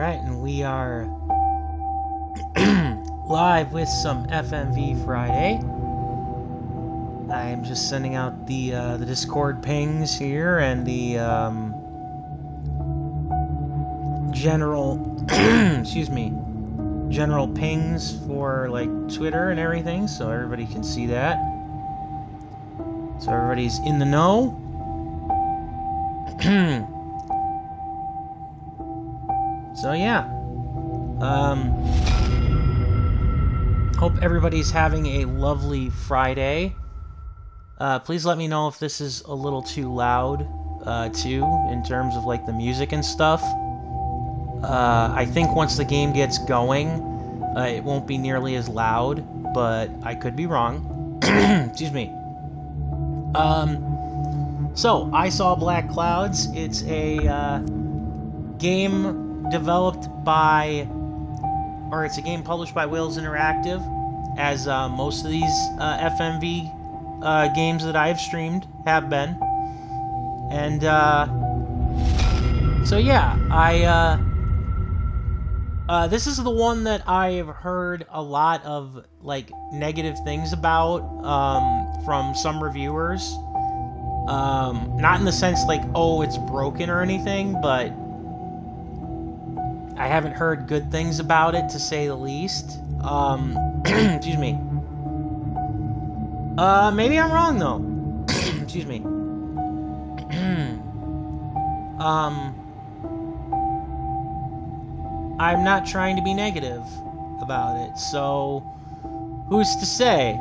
Alright, and we are live with some FMV Friday. I'm just sending out the Discord pings here and the general excuse me, general pings for like Twitter and everything, so everybody can see that. So everybody's in the know. So yeah, hope everybody's having a lovely Friday. Please let me know if this is a little too loud, too, in terms of like the music and stuff. I think once the game gets going, it won't be nearly as loud, but I could be wrong. Excuse me. So, I Saw Black Clouds. It's a game developed by, or it's a game published by Wales Interactive, as most of these FMV games that I've streamed have been. And so yeah, this is the one that I've heard a lot of like negative things about from some reviewers. Not in the sense like, oh, it's broken or anything, but I haven't heard good things about it, to say the least. Excuse me. Maybe I'm wrong, though. Excuse me. I'm not trying to be negative about it, so who's to say?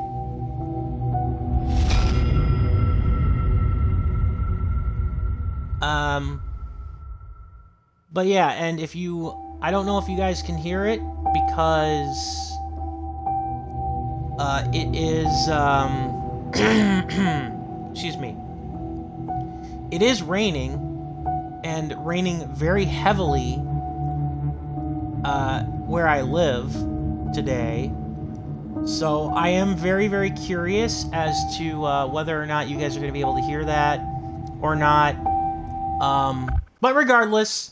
But yeah, and if you... I don't know if you guys can hear it, because... it is, excuse me. It is raining, and raining very heavily, where I live today. So I am very, very curious as to, whether or not you guys are going to be able to hear that, or not. But regardless,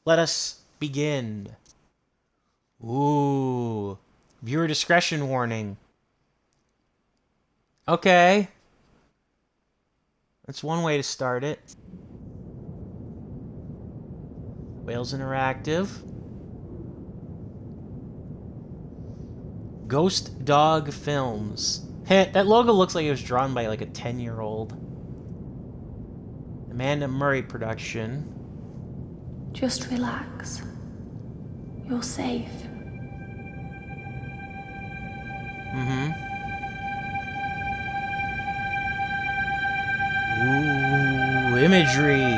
let us begin. Ooh. Viewer discretion warning. Okay. That's one way to start it. Wales Interactive. Ghost Dog Films. Heh, that logo looks like it was drawn by like a 10-year-old. Amanda Murray production. Just relax. You're safe. Mm-hmm. Ooh, imagery.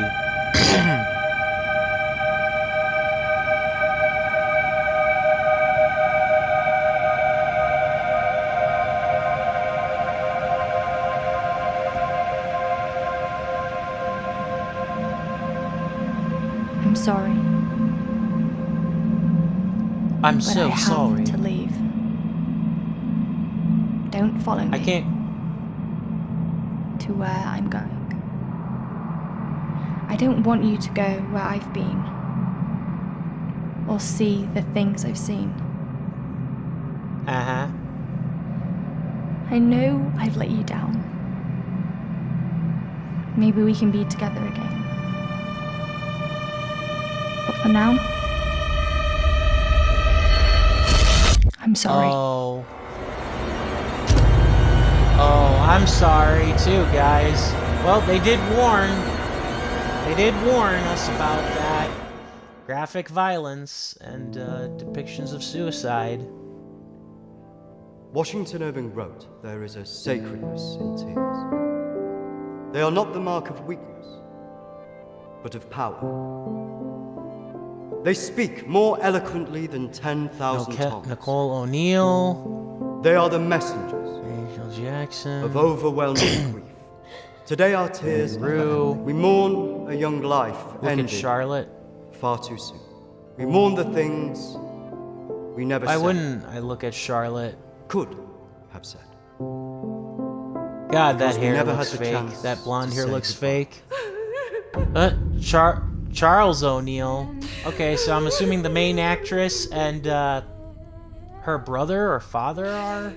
I'm sorry. I'm But so I have sorry. to leave. Don't follow me. I can't. To where I'm going. I don't want you to go where I've been, or see the things I've seen. Uh-huh. I know I've let you down. Maybe we can be together again. But for now, I'm sorry. Oh. Oh, I'm sorry too, guys. Well, they did warn us about that. Graphic violence and depictions of suicide. Washington Irving wrote, "There is a sacredness in tears. They are not the mark of weakness, but of power. They speak more eloquently than 10,000 tongues. Nicole O'Neill. They are the messengers Angel Jackson. of overwhelming grief. Today our tears Rue. we mourn a young life Look at ending Charlotte. far too soon. We mourn the things we never Why said, wouldn't I look at Charlotte? could have said. God, that Because we hair never looks had the fake. chance That blonde to hair say looks goodbye. fake. Charles O'Neill. Okay, so I'm assuming the main actress and her brother or father are.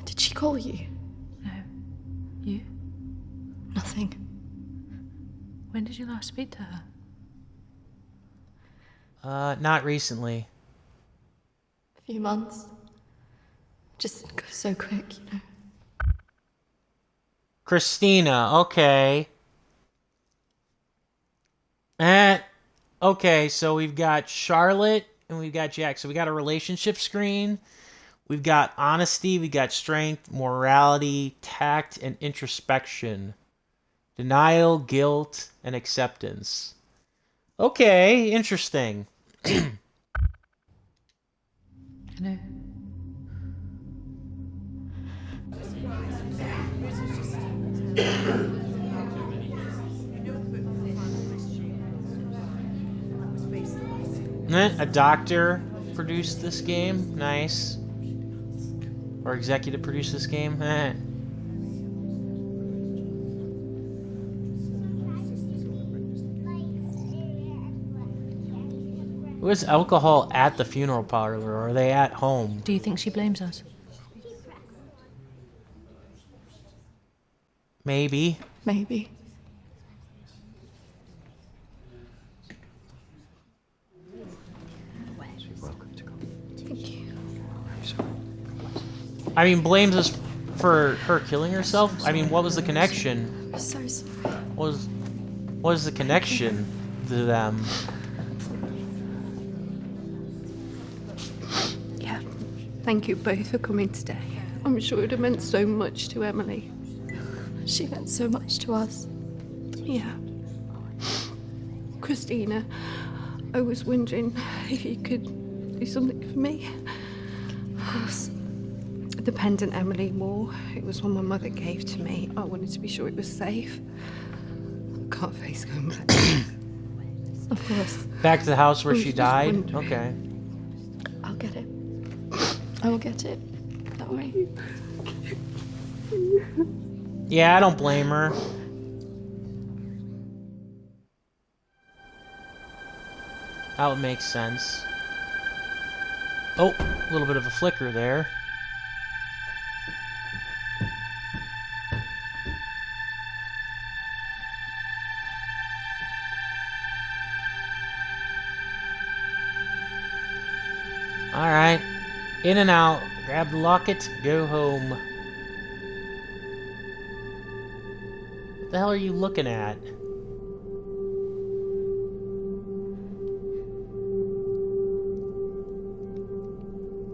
Did she call you? No. You? Nothing. When did you last speak to her? Not recently. A few months. Just goes so quick, you know. Christina, okay. Okay, so we've got Charlotte and we've got Jack. So we got a relationship screen. We've got honesty, we got strength, morality, tact, and introspection. Denial, guilt, and acceptance. Okay, interesting. No. A doctor produced this game. Nice. Or executive produced this game. Was alcohol at the funeral parlor, or are they at home? Do you think she blames us? Maybe. Maybe. Thank you. I mean, blames us for her killing herself? I mean, what was the connection? I'm so sorry. What was the connection to them? Yeah. Thank you both for coming today. I'm sure it would have meant so much to Emily. She meant so much to us. Yeah. Christina, I was wondering if you could do something for me. Of course. The pendant Emily wore, it was one my mother gave to me. I wanted to be sure it was safe. I can't face going back. Of course. Back to the house where I was she just died? wondering. Okay. I'll get it. I will get it. Don't worry. Yeah, I don't blame her. That would make sense. Oh, a little bit of a flicker there. Alright. In and out. Grab the locket. Go home. What the hell are you looking at?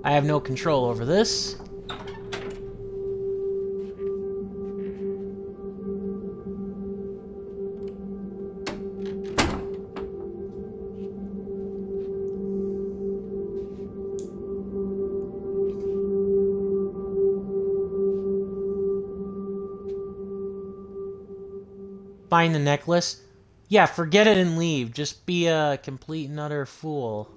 I have no control over this. Find the necklace? Yeah, forget it and leave. Just be a complete and utter fool.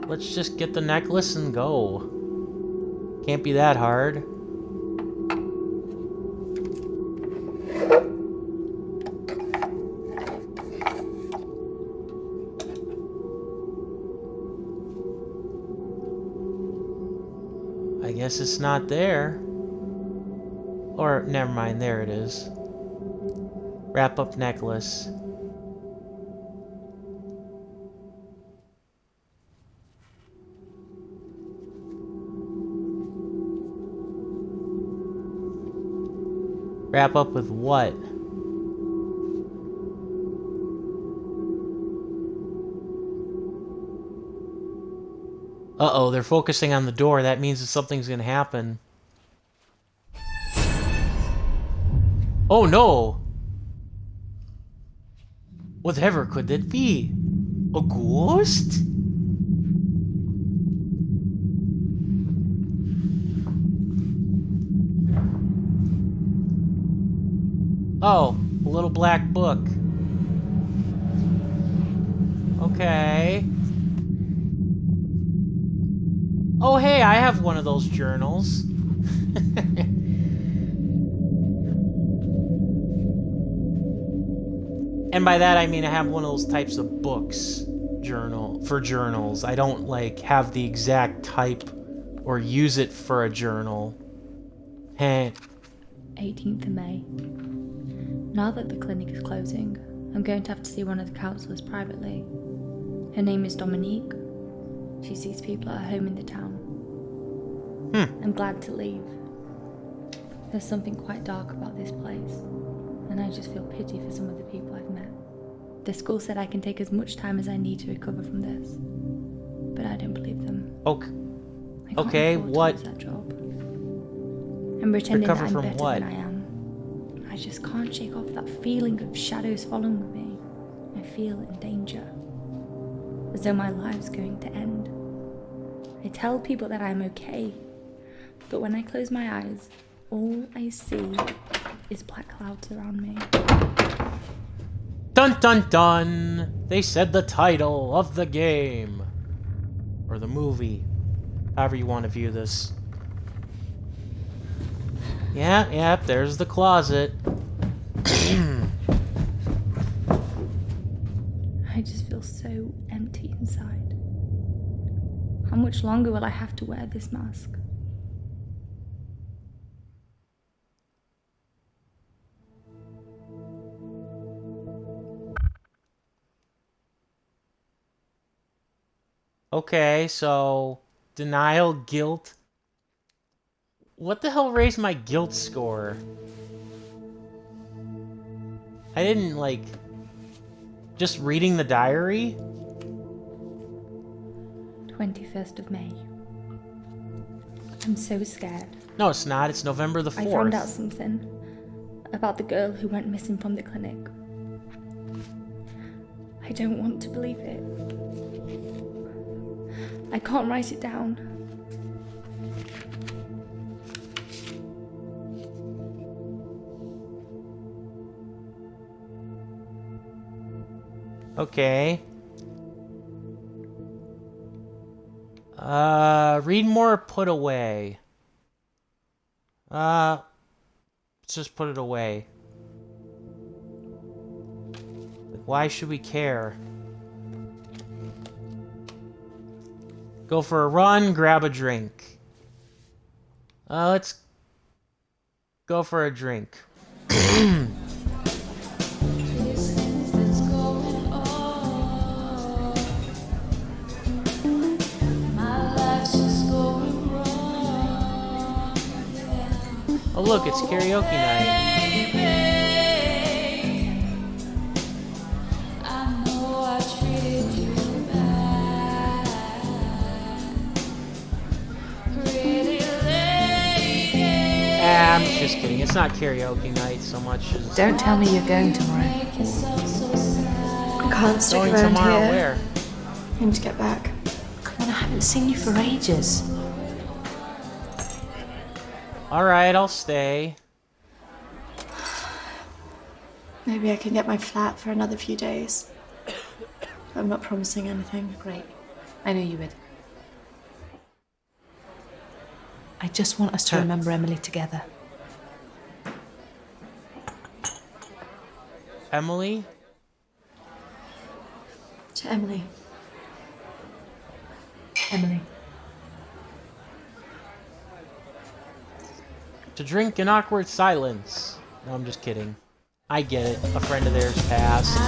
Let's just get the necklace and go. Can't be that hard. I guess it's not there. Or, never mind, there it is. Wrap up necklace. Wrap up with what? Uh-oh, they're focusing on the door. That means that something's gonna happen. Oh no! Whatever could that be? A ghost? Oh, A little black book. Okay. Oh, hey, I have one of those journals. And by that I mean I have one of those types of books for journals. I don't like have the exact type or use it for a journal. Heh. 18th of May. Now that the clinic is closing, I'm going to have to see one of the counsellors privately. Her name is Dominique. She sees people at her home in the town. I'm glad to leave. There's something quite dark about this place, and I just feel pity for some of the people I've met. The school said I can take as much time as I need to recover from this, but I don't believe them. Okay, what? That job. I'm pretending that I'm better what? than I am. I just can't shake off that feeling of shadows following me. I feel in danger, as though my life's going to end. I tell people that I'm okay, but when I close my eyes, all I see is black clouds around me. Dun dun dun! They said the title of the game. Or the movie. However you want to view this. Yeah, there's the closet. I just feel so empty inside. How much longer will I have to wear this mask? Okay, so denial, guilt. What the hell raised my guilt score? I didn't, like, just reading the diary? 21st of May. I'm so scared. No, it's not. It's November the 4th. I found out something about the girl who went missing from the clinic. I don't want to believe it. I can't write it down. Okay. Read more or put away? Let's just put it away. Why should we care? Go for a run, grab a drink. Let's go for a drink. Oh look, it's karaoke night. I'm just kidding. It's not karaoke night so much as... Don't tell me you're going tomorrow. I can't stick Going around tomorrow here. where? I need to get back. Come on, I haven't seen you for ages. Alright, I'll stay. Maybe I can get my flat for another few days. I'm not promising anything. Great. I knew you would. I just want us to remember Emily together. Emily? To Emily. Emily. To drink in awkward silence. No, I'm just kidding. I get it. A friend of theirs passed.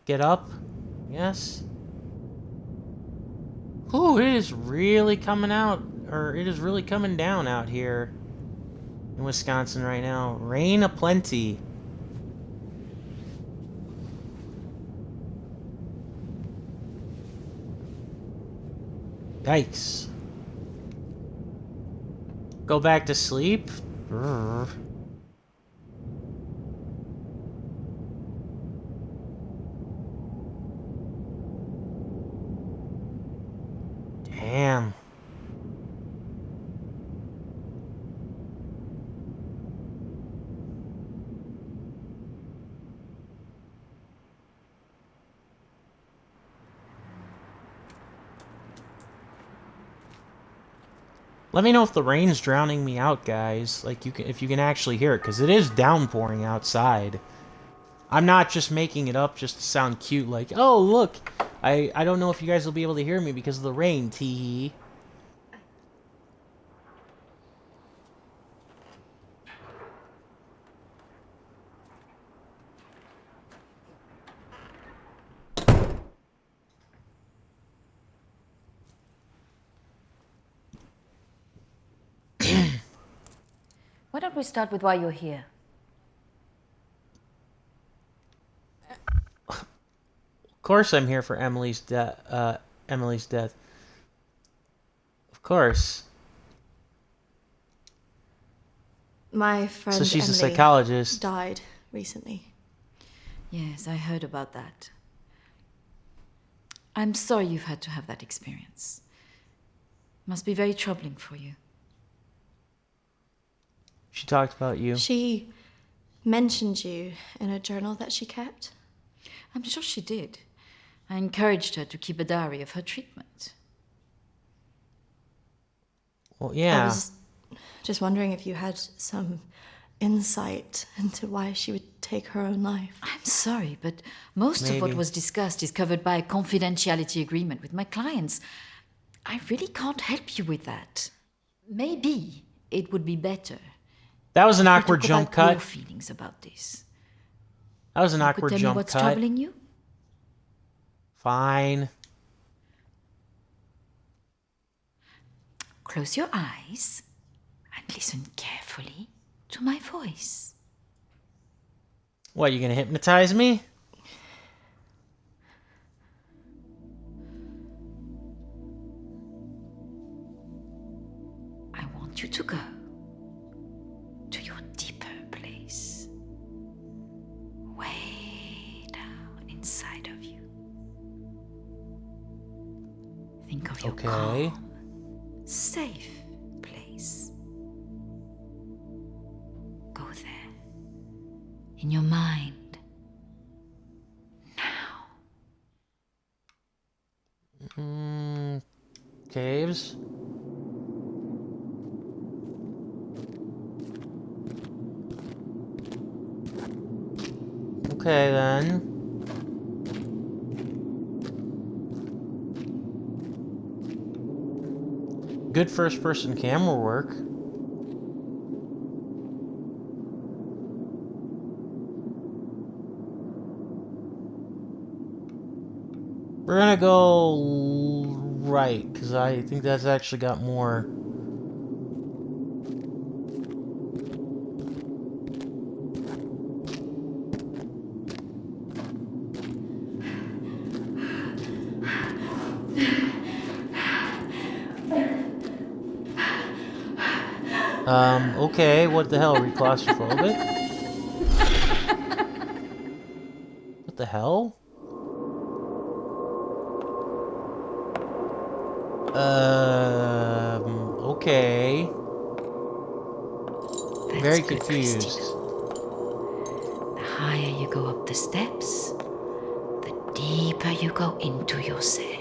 Get up. Yes. Ooh, it is really coming out, or it is really coming down out here in Wisconsin right now. Rain aplenty. Yikes. Go back to sleep? Brr. Damn. Let me know if the rain's drowning me out, guys. Like, if you can actually hear it, because it is downpouring outside. I'm not just making it up just to sound cute, like, oh, look. I don't know if you guys will be able to hear me because of the rain, tee. Why don't we start with why you're here? Of course I'm here for Emily's death. Of course. My friend So she's a Emily psychologist. died recently. Yes, I heard about that. I'm sorry you've had to have that experience. Must be very troubling for you. She talked about you. She mentioned you in a journal that she kept. I'm sure she did. I encouraged her to keep a diary of her treatment. Well, yeah. I was just wondering if you had some insight into why she would take her own life. I'm sorry, but most of what Maybe. was discussed is covered by a confidentiality agreement with my clients. I really can't help you with that. Maybe it would be better. That was an if we awkward talk jump about cut. your feelings about this. That was an You could awkward tell me jump what's cut. troubling you? Fine. Close your eyes and listen carefully to my voice. What, you gonna hypnotize me? I want you to go to your deeper place, way down inside of you. Think of your Okay. calm, safe place. Go there, in your mind, now. Caves? Okay, then. Good first-person camera work. We're gonna go right, because I think that's actually got more. Okay, what the hell? Are we claustrophobic? What the hell? Okay. That's Very good, confused. Christina. The higher you go up the steps, the deeper you go into yourself.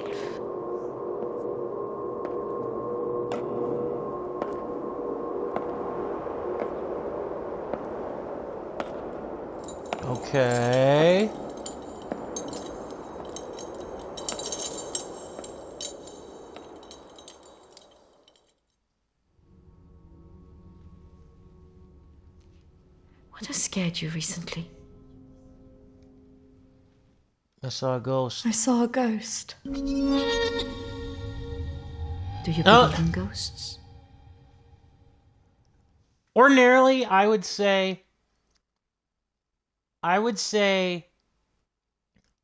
Okay. What has scared you recently? I saw a ghost. I saw a ghost. Do you believe in ghosts? Ordinarily, I would say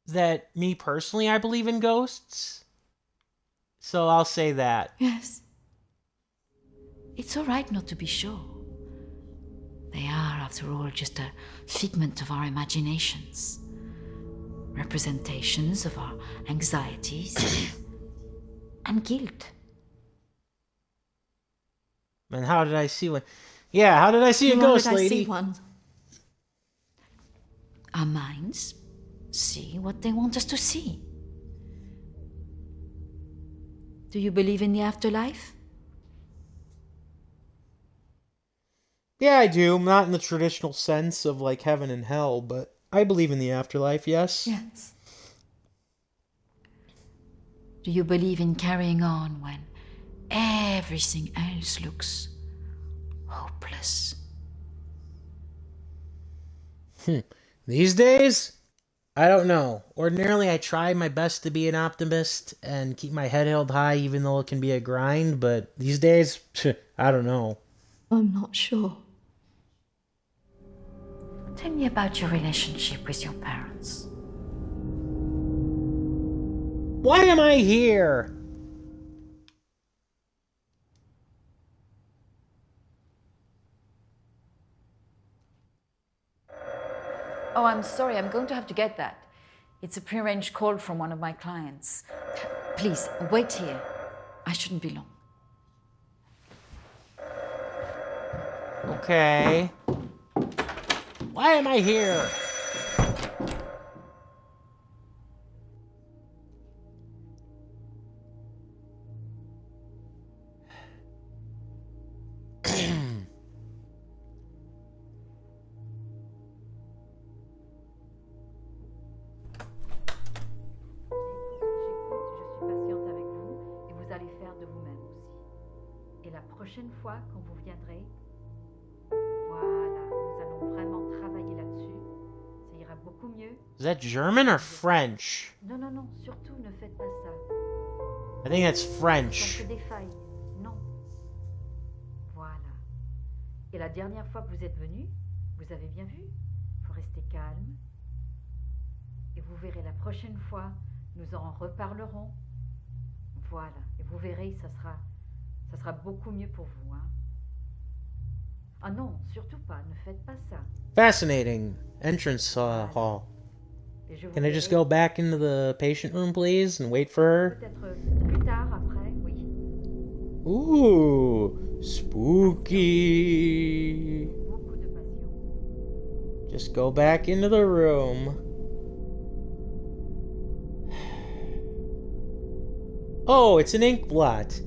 that me personally, I believe in ghosts. So I'll say that. Yes. It's all right not to be sure. They are, after all, just a figment of our imaginations. Representations of our anxieties and guilt. And how did I see one? Yeah, how did I see a ghost, Why did I lady? see one? Our minds see what they want us to see. Do you believe in the afterlife? Yeah, I do. Not in the traditional sense of like heaven and hell, but I believe in the afterlife, yes. Yes. Do you believe in carrying on when everything else looks hopeless? These days, I don't know. Ordinarily, I try my best to be an optimist and keep my head held high, even though it can be a grind, but these days, I don't know. I'm not sure. Tell me about your relationship with your parents. Why am I here? Oh, I'm sorry, I'm going to have to get that. It's a prearranged call from one of my clients. Please, wait here. I shouldn't be long. Okay. Why am I here? Prochaine fois, quand vous viendrez, voilà, nous allons vraiment travailler là-dessus. Ça ira beaucoup mieux. Is that German or French? Non, non, non, surtout ne faites pas ça. I think that's Ça French. fait des failles. Non. Voilà. Et la dernière fois que vous êtes venu, vous avez bien vu, il faut rester calme. Et vous verrez la prochaine fois, nous en reparlerons. Voilà. Et vous verrez, ça sera beaucoup mieux pour vous, hein. Ah non, surtout pas, ne faites pas ça. Fascinating. Entrance hall. Et je vous Can I just verrai go back into the patient room, please, and wait for her? peut-être plus tard, après, oui. Ooh, spooky. Beaucoup de patience. Just go back into the room. Oh, it's an ink blot.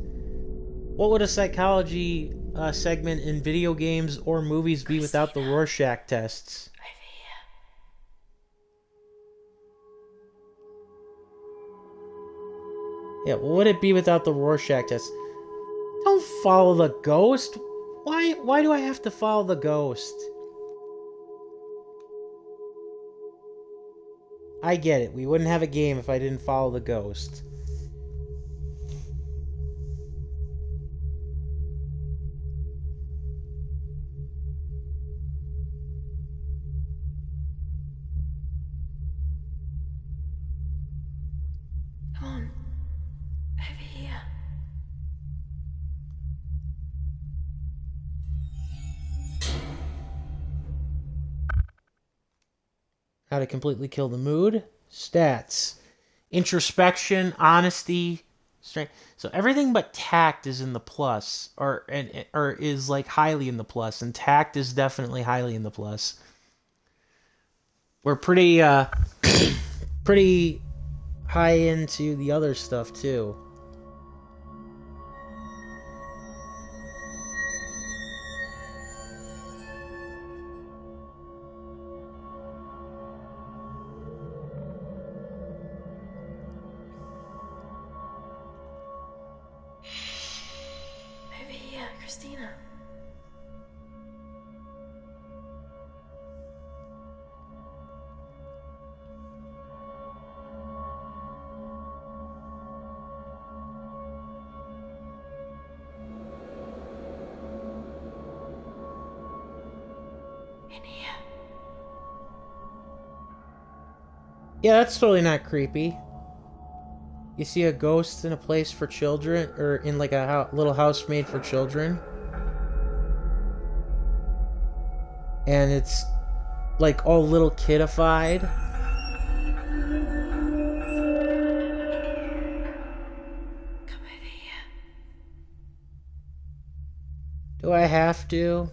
What would a psychology segment in video games or movies be without the Rorschach tests? Yeah, what would it be without the Rorschach tests? Don't follow the ghost. Why do I have to follow the ghost? I get it. We wouldn't have a game if I didn't follow the ghost. Come on. Over here. How to completely kill the mood. Stats. Introspection, honesty, strength. So everything but tact is in the plus, or is like highly in the plus, and tact is definitely highly in the plus. We're pretty pretty high into the other stuff too. Over here, Christina. Yeah, that's totally not creepy. You see a ghost in a place for children, or in like a little house made for children. And it's like all little kidified. Come over here. Do I have to?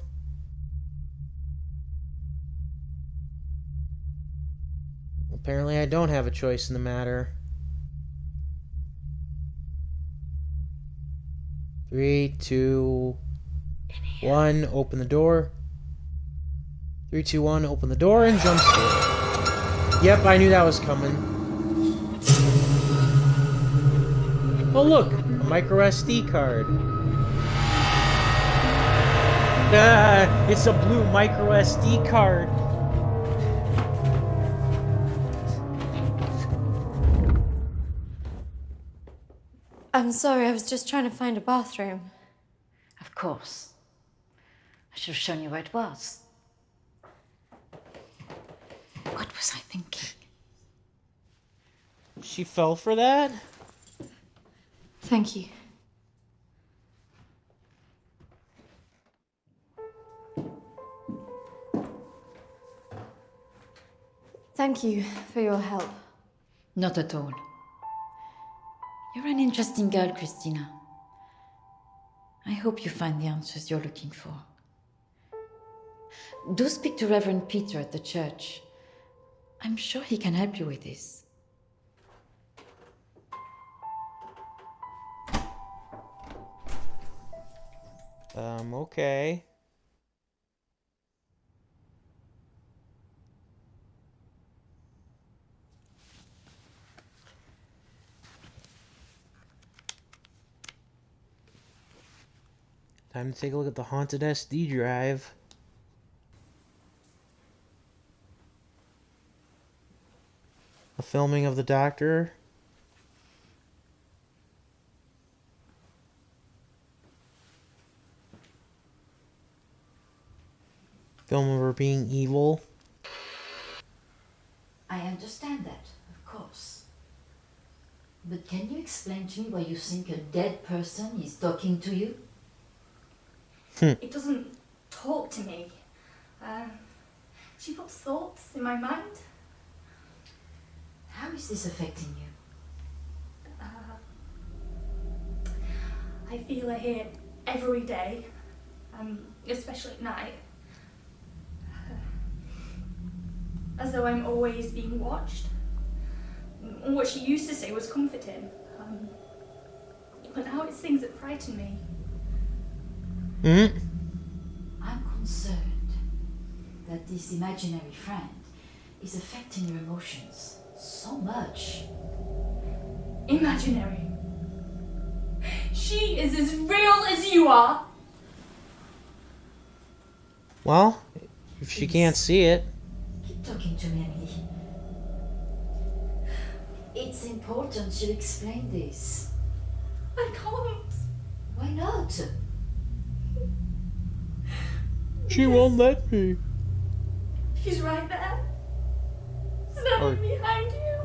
Apparently I don't have a choice in the matter. 3, 2, 1, open the door. 3, 2, 1, open the door and jump scare. Yep, I knew that was coming. Oh look, a micro SD card. Ah, it's a blue micro SD card. I'm sorry, I was just trying to find a bathroom. Of course. I should have shown you where it was. What was I thinking? She fell for that? Thank you. Thank you for your help. Not at all. You're an interesting girl, Christina. I hope you find the answers you're looking for. Do speak to Reverend Peter at the church. I'm sure he can help you with this. Okay. Time to take a look at the haunted SD drive. A filming of the doctor. Film of her being evil. I understand that, of course. But can you explain to me why you think a dead person is talking to you? It doesn't talk to me. She puts thoughts in my mind. How is this affecting you? I feel her here every day, especially at night. As though I'm always being watched. What she used to say was comforting. But now it's things that frighten me. I'm concerned that this imaginary friend is affecting your emotions so much. Imaginary. She is as real as you are. Well, if she can't see it. Keep talking to me, Emily. It's important you explain this. I can't. Why not? She won't let me. She's right there. Standing behind you.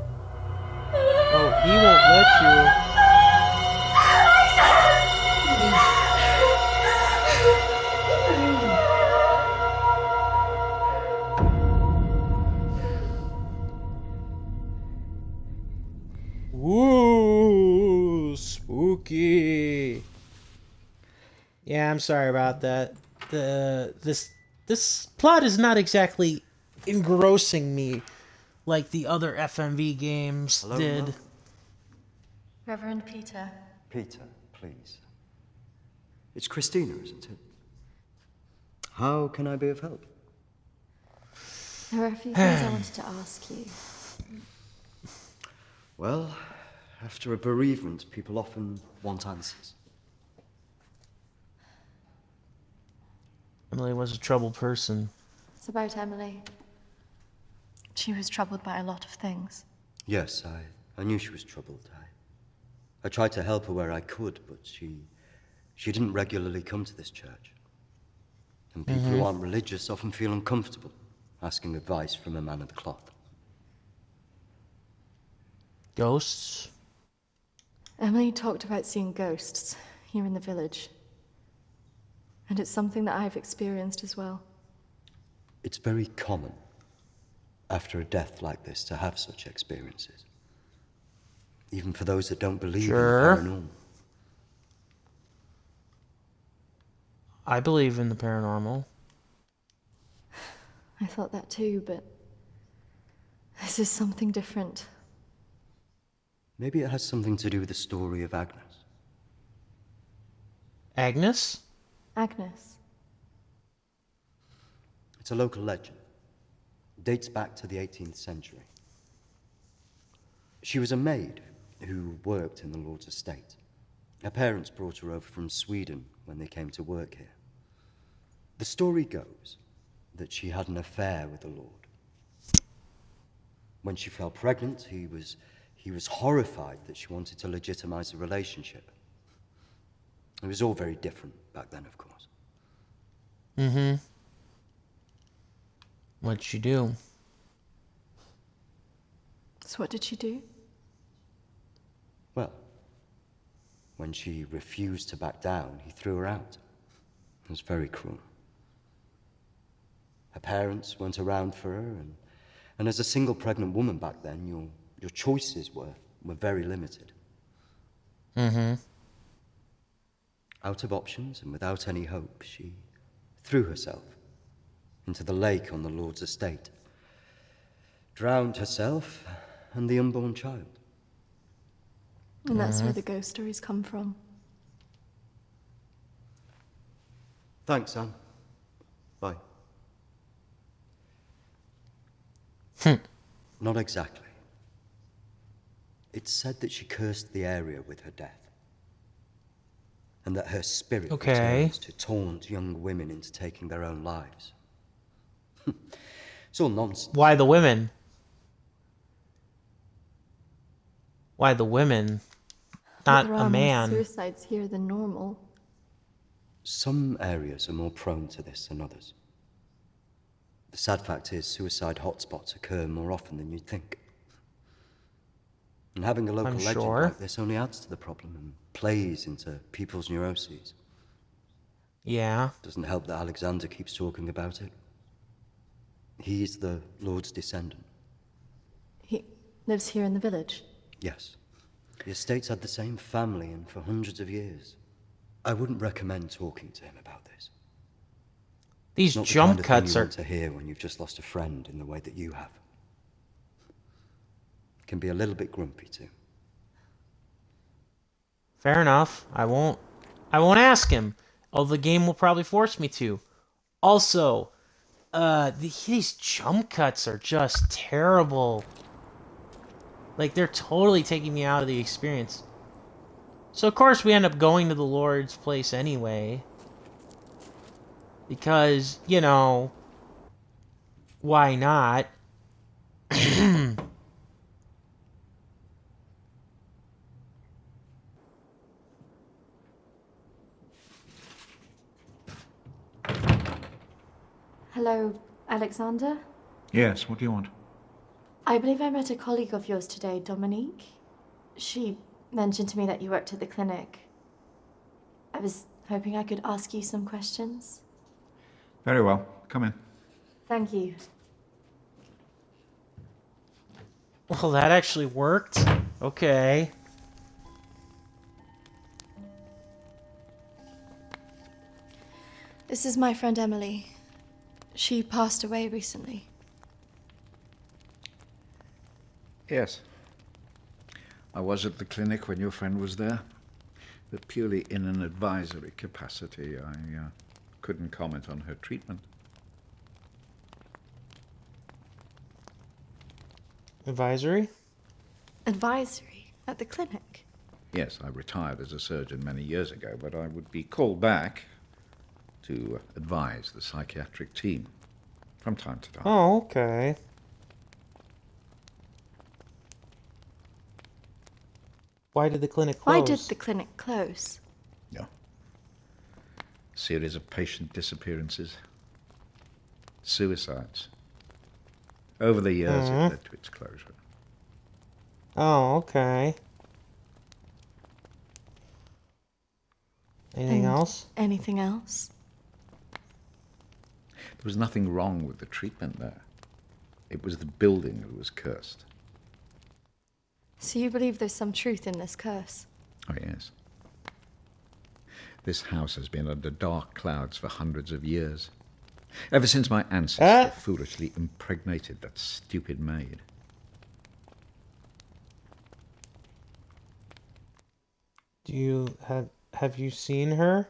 Oh, he won't let you. Woo, spooky. Yeah, I'm sorry about that. This plot is not exactly engrossing me like the other FMV games did. Hello? Reverend Peter. Peter, please. It's Christina, isn't it? How can I be of help? There are a few things I wanted to ask you. Well, after a bereavement, people often want answers. Emily was a troubled person. It's about Emily. She was troubled by a lot of things. Yes, I knew she was troubled. I tried to help her where I could, but she didn't regularly come to this church. And people who aren't religious often feel uncomfortable asking advice from a man of the cloth. Ghosts? Emily talked about seeing ghosts here in the village. And it's something that I've experienced as well. It's very common after a death like this to have such experiences. Even for those that don't believe in the paranormal. I believe in the paranormal. I thought that too, but this is something different. Maybe it has something to do with the story of Agnes. Agnes? Agnes. It's a local legend. It dates back to the 18th century. She was a maid who worked in the Lord's estate. Her parents brought her over from Sweden when they came to work here. The story goes that she had an affair with the Lord. When she fell pregnant, he was horrified that she wanted to legitimize the relationship. It was all very different back then, of course. What'd she do? So what did she do? Well, when she refused to back down, he threw her out. It was very cruel. Her parents weren't around for her, and as a single pregnant woman back then, your choices were very limited. Out of options and without any hope, she threw herself into the lake on the Lord's estate, drowned herself and the unborn child. And that's where the ghost stories come from. Thanks, Anne. Bye. Not exactly. It's said that she cursed the area with her death, and that her spirit returns to taunt young women into taking their own lives. It's all nonsense. Why the women? Why the women? Not There a are man. more suicides here than normal. Some areas are more prone to this than others. The sad fact is, suicide hotspots occur more often than you'd think. And having a local legend like this only adds to the problem and plays into people's neuroses. Yeah. Doesn't help that Alexander keeps talking about it. He's the Lord's descendant. He lives here in the village? Yes. The estate's had the same family and for hundreds of years. I wouldn't recommend talking to him about this. These Not jump the kind of cuts thing you are... want to hear when you've just lost a friend in the way that you have. It can be a little bit grumpy too. Fair enough. I won't ask him. Although the game will probably force me to. Also, these jump cuts are just terrible. Like, they're totally taking me out of the experience. So, of course, we end up going to the Lord's place anyway. Because, you know, why not? Hello, Alexander? Yes, what do you want? I believe I met a colleague of yours today, Dominique. She mentioned to me that you worked at the clinic. I was hoping I could ask you some questions. Very well. Come in. Thank you. Well, that actually worked. Okay. This is my friend Emily. She passed away recently. Yes. I was at the clinic when your friend was there, but purely in an advisory capacity. I couldn't comment on her treatment. Advisory? Advisory? At the clinic? Yes, I retired as a surgeon many years ago, but I would be called back to advise the psychiatric team from time to time. Oh, okay. Why did the clinic close? Why did the clinic close? Yeah. series of patient disappearances, suicides. Over the years, it led to its closure. Oh, okay. Anything else? Anything else? There was nothing wrong with the treatment there. It was the building that was cursed. So you believe there's some truth in this curse? Oh, yes. This house has been under dark clouds for hundreds of years. Ever since my ancestor foolishly impregnated that stupid maid. Have you seen her?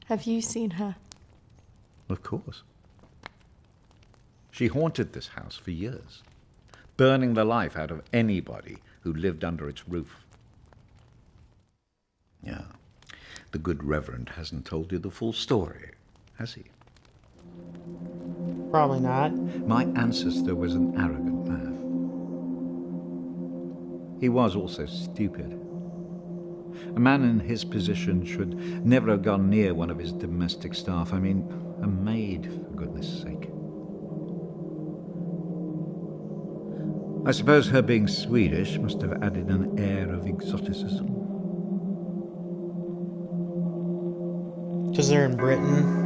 Have you seen her? Of course. She haunted this house for years, burning the life out of anybody who lived under its roof. Yeah, the good Reverend hasn't told you the full story, has he? Probably not. My ancestor was an arrogant man. He was also stupid. A man in his position should never have gone near one of his domestic staff. I mean, a maid, for goodness sake. I suppose her being Swedish must have added an air of exoticism. Because they're in Britain.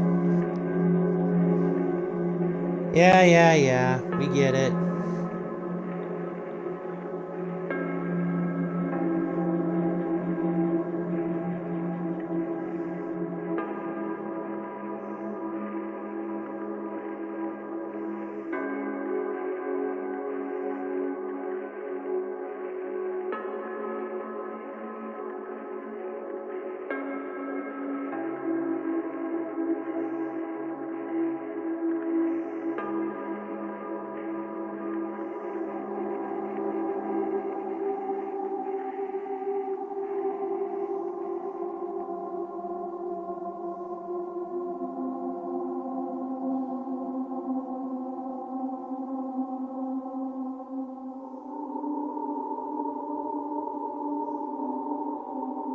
Yeah. We get it.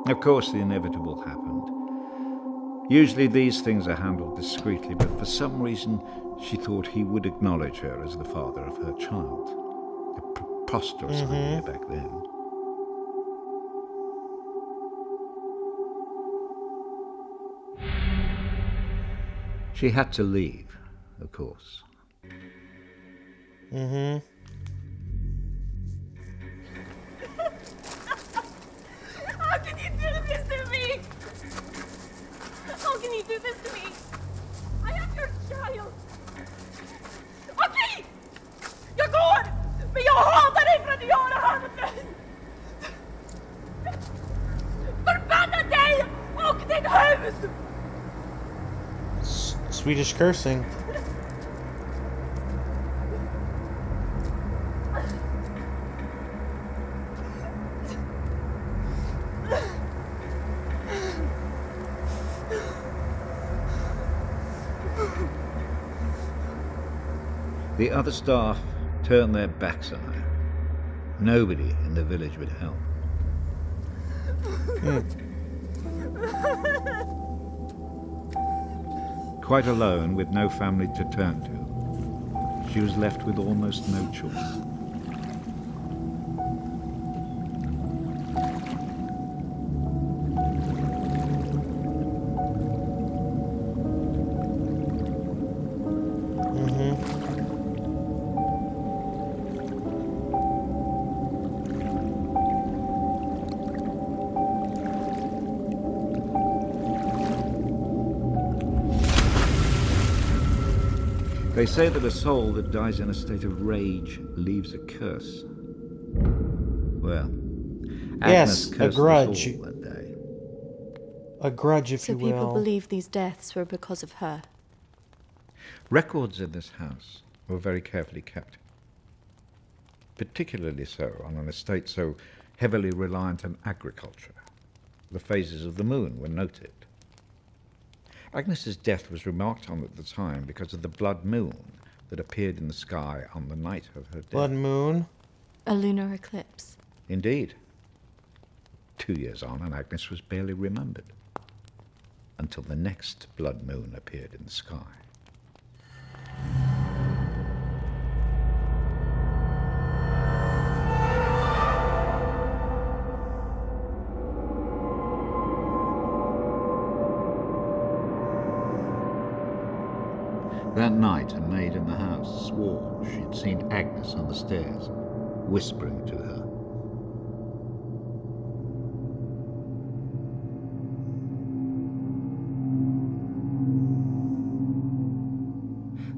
Of course, the inevitable happened. Usually these things are handled discreetly, but for some reason she thought he would acknowledge her as the father of her child. A preposterous idea back then. She had to leave, of course. How can you do this to me? How can you do this to me? I am your child. Okej! Jag går! Men jag hatar dig för att du gör det här mot mig! Förbanna dig och ditt hus! Swedish cursing. The other staff turned their backs on her. Nobody in the village would help. Quite alone, with no family to turn to, she was left with almost no choice. They say that a soul that dies in a state of rage leaves a curse. Well, Agnes Yes, a cursed grudge. us all that day. A grudge, if So you will. people believe these deaths were because of her. Records in this house were very carefully kept. Particularly so on an estate so heavily reliant on agriculture. The phases of the moon were noted. Agnes's death was remarked on at the time because of the blood moon that appeared in the sky on the night of her death. Blood moon. A lunar eclipse. Indeed. 2 years on, and Agnes was barely remembered. until the next blood moon appeared in the sky. That night, a maid in the house swore she'd seen Agnes on the stairs, whispering to her.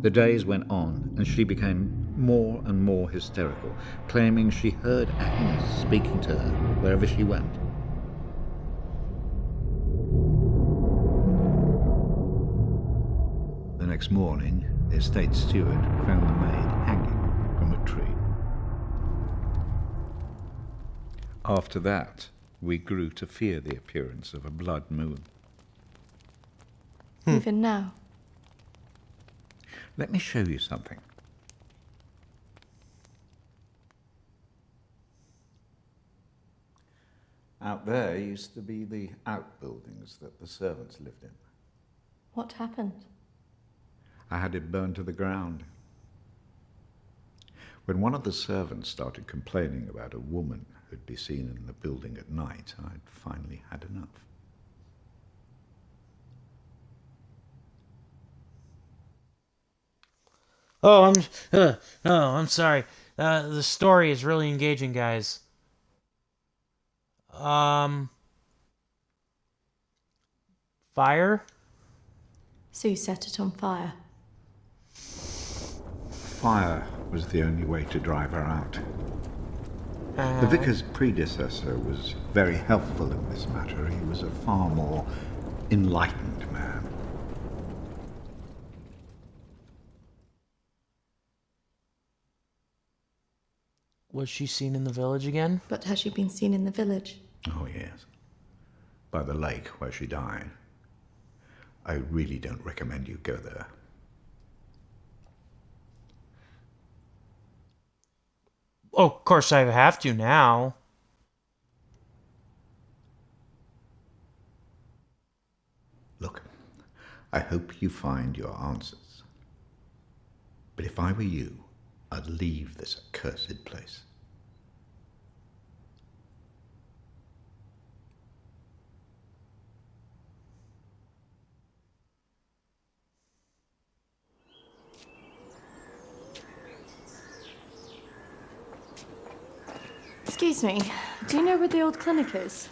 The days went on, and she became more and more hysterical, claiming she heard Agnes speaking to her wherever she went. The next morning, the estate steward found the maid hanging from a tree. After that, we grew to fear the appearance of a blood moon. Even now. Let me show you something. Out there used to be the outbuildings that the servants lived in. What happened? I had it burned to the ground. When one of the servants started complaining about a woman who'd be seen in the building at night, I'd finally had enough. I'm sorry. The story is really engaging, guys. Fire? So you set it on fire. Fire was the only way to drive her out. The vicar's predecessor was very helpful in this matter. He was a far more enlightened man. Was she seen in the village again? But has she been seen in the village? Oh, yes. By the lake where she died. I really don't recommend you go there. Oh, of course I have to now. Look, I hope you find your answers. But if I were you, I'd leave this accursed place. Excuse me, do you know where the old clinic is?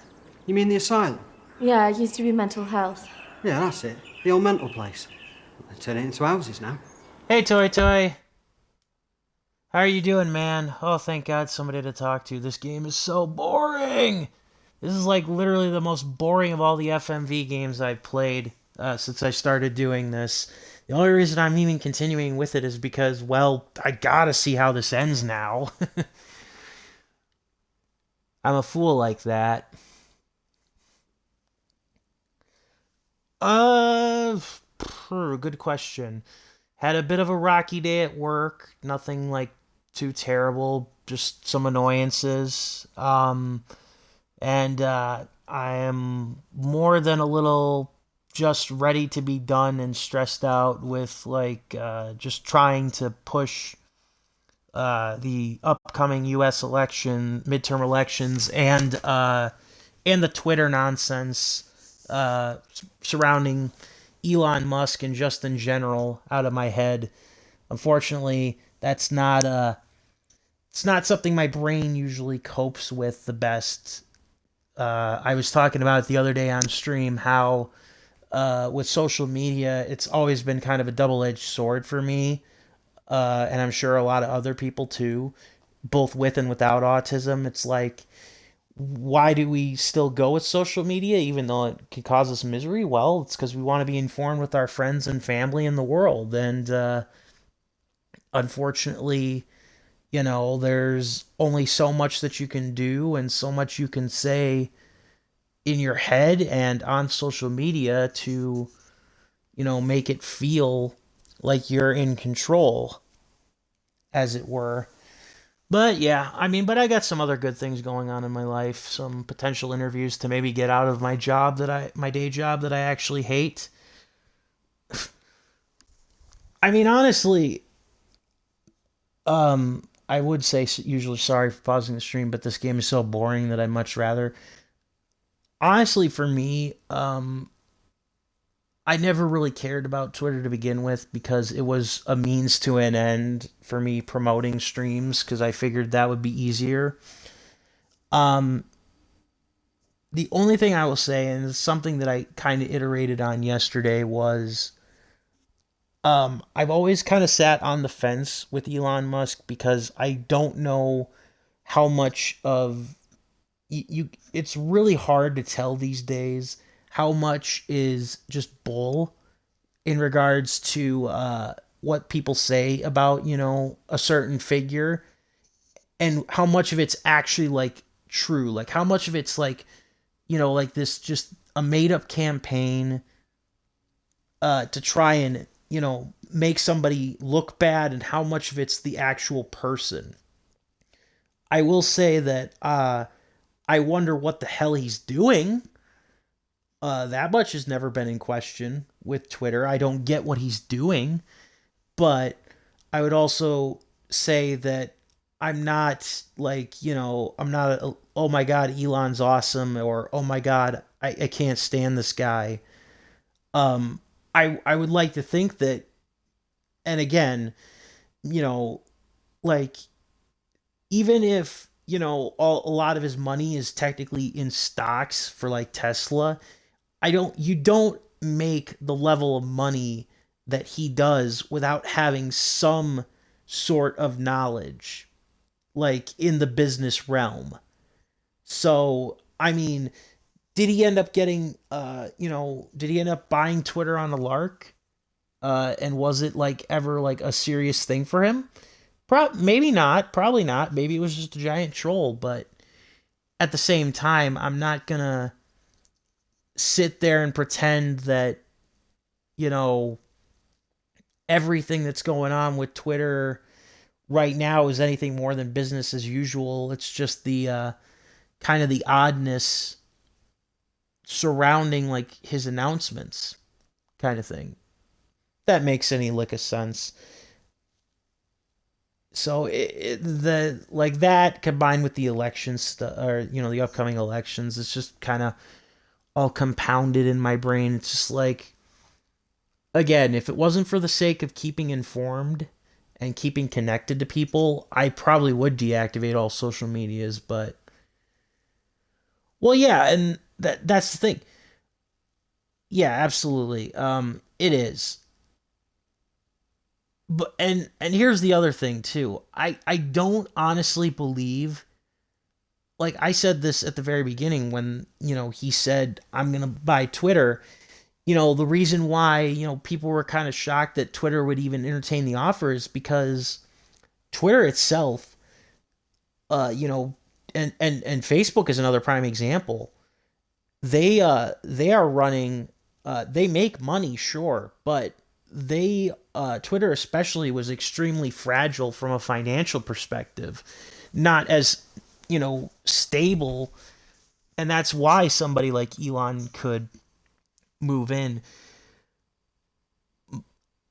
You mean the asylum? Yeah, it used to be mental health. Yeah, that's it. The old mental place. They turn it into houses now. Hey, Toy. How are you doing, man? Oh, thank God, somebody to talk to. This game is so boring! This is like literally the most boring of all the FMV games I've played since I started doing this. The only reason I'm even continuing with it is because, well, I gotta see how this ends now. I'm a fool like that. Good question. Had a bit of a rocky day at work. Nothing like too terrible. Just some annoyances. And I am more than a little just ready to be done and stressed out with just trying to push the upcoming U.S. midterm elections, and the Twitter nonsense surrounding Elon Musk and just in general out of my head. Unfortunately, that's not it's not something my brain usually copes with the best. I was talking about it the other day on stream how with social media, it's always been kind of a double-edged sword for me. And I'm sure a lot of other people too, both with and without autism. It's like, why do we still go with social media even though it can cause us misery? Well, it's because we want to be informed with our friends and family in the world. And unfortunately, there's only so much that you can do and so much you can say in your head and on social media to, make it feel like you're in control, as it were. But yeah, I mean, but I got some other good things going on in my life. Some potential interviews to maybe get out of my day job that I actually hate. I mean, honestly, I would say usually sorry for pausing the stream, but this game is so boring that I'd much rather. Honestly, for me, I never really cared about Twitter to begin with because it was a means to an end for me promoting streams because I figured that would be easier. The only thing I will say, and it's something that I kind of iterated on yesterday, was I've always kind of sat on the fence with Elon Musk because I don't know how much of it's really hard to tell these days how much is just bull in regards to what people say about, a certain figure and how much of it's actually like true. Like how much of it's like, like this just a made up campaign to try and, make somebody look bad and how much of it's the actual person. I will say that I wonder what the hell he's doing. That much has never been in question with Twitter. I don't get what he's doing, but I would also say that I'm not like, I'm not oh my God, Elon's awesome, or oh my God, I can't stand this guy. I would like to think that, and again, like, even if, a lot of his money is technically in stocks for like Tesla, you don't make the level of money that he does without having some sort of knowledge, like in the business realm. So, I mean, did he end up getting, did he end up buying Twitter on a lark? And was it like ever like a serious thing for him? Maybe not, probably not. Maybe it was just a giant troll, but at the same time, I'm not gonna sit there and pretend that, everything that's going on with Twitter right now is anything more than business as usual. It's just the kind of the oddness surrounding like his announcements kind of thing. That makes any lick of sense. So that combined with the elections or the upcoming elections, it's just kind of all compounded in my brain. It's just like, again, if it wasn't for the sake of keeping informed and keeping connected to people, I probably would deactivate all social medias. But well, yeah, and that's the thing. Yeah, absolutely. It is. But and here's the other thing too. I don't honestly believe, like I said this at the very beginning when, he said I'm going to buy Twitter. The reason why, people were kind of shocked that Twitter would even entertain the offer is because Twitter itself, and Facebook is another prime example. They are running, they make money, sure, but Twitter especially was extremely fragile from a financial perspective, not as, stable. And that's why somebody like Elon could move in.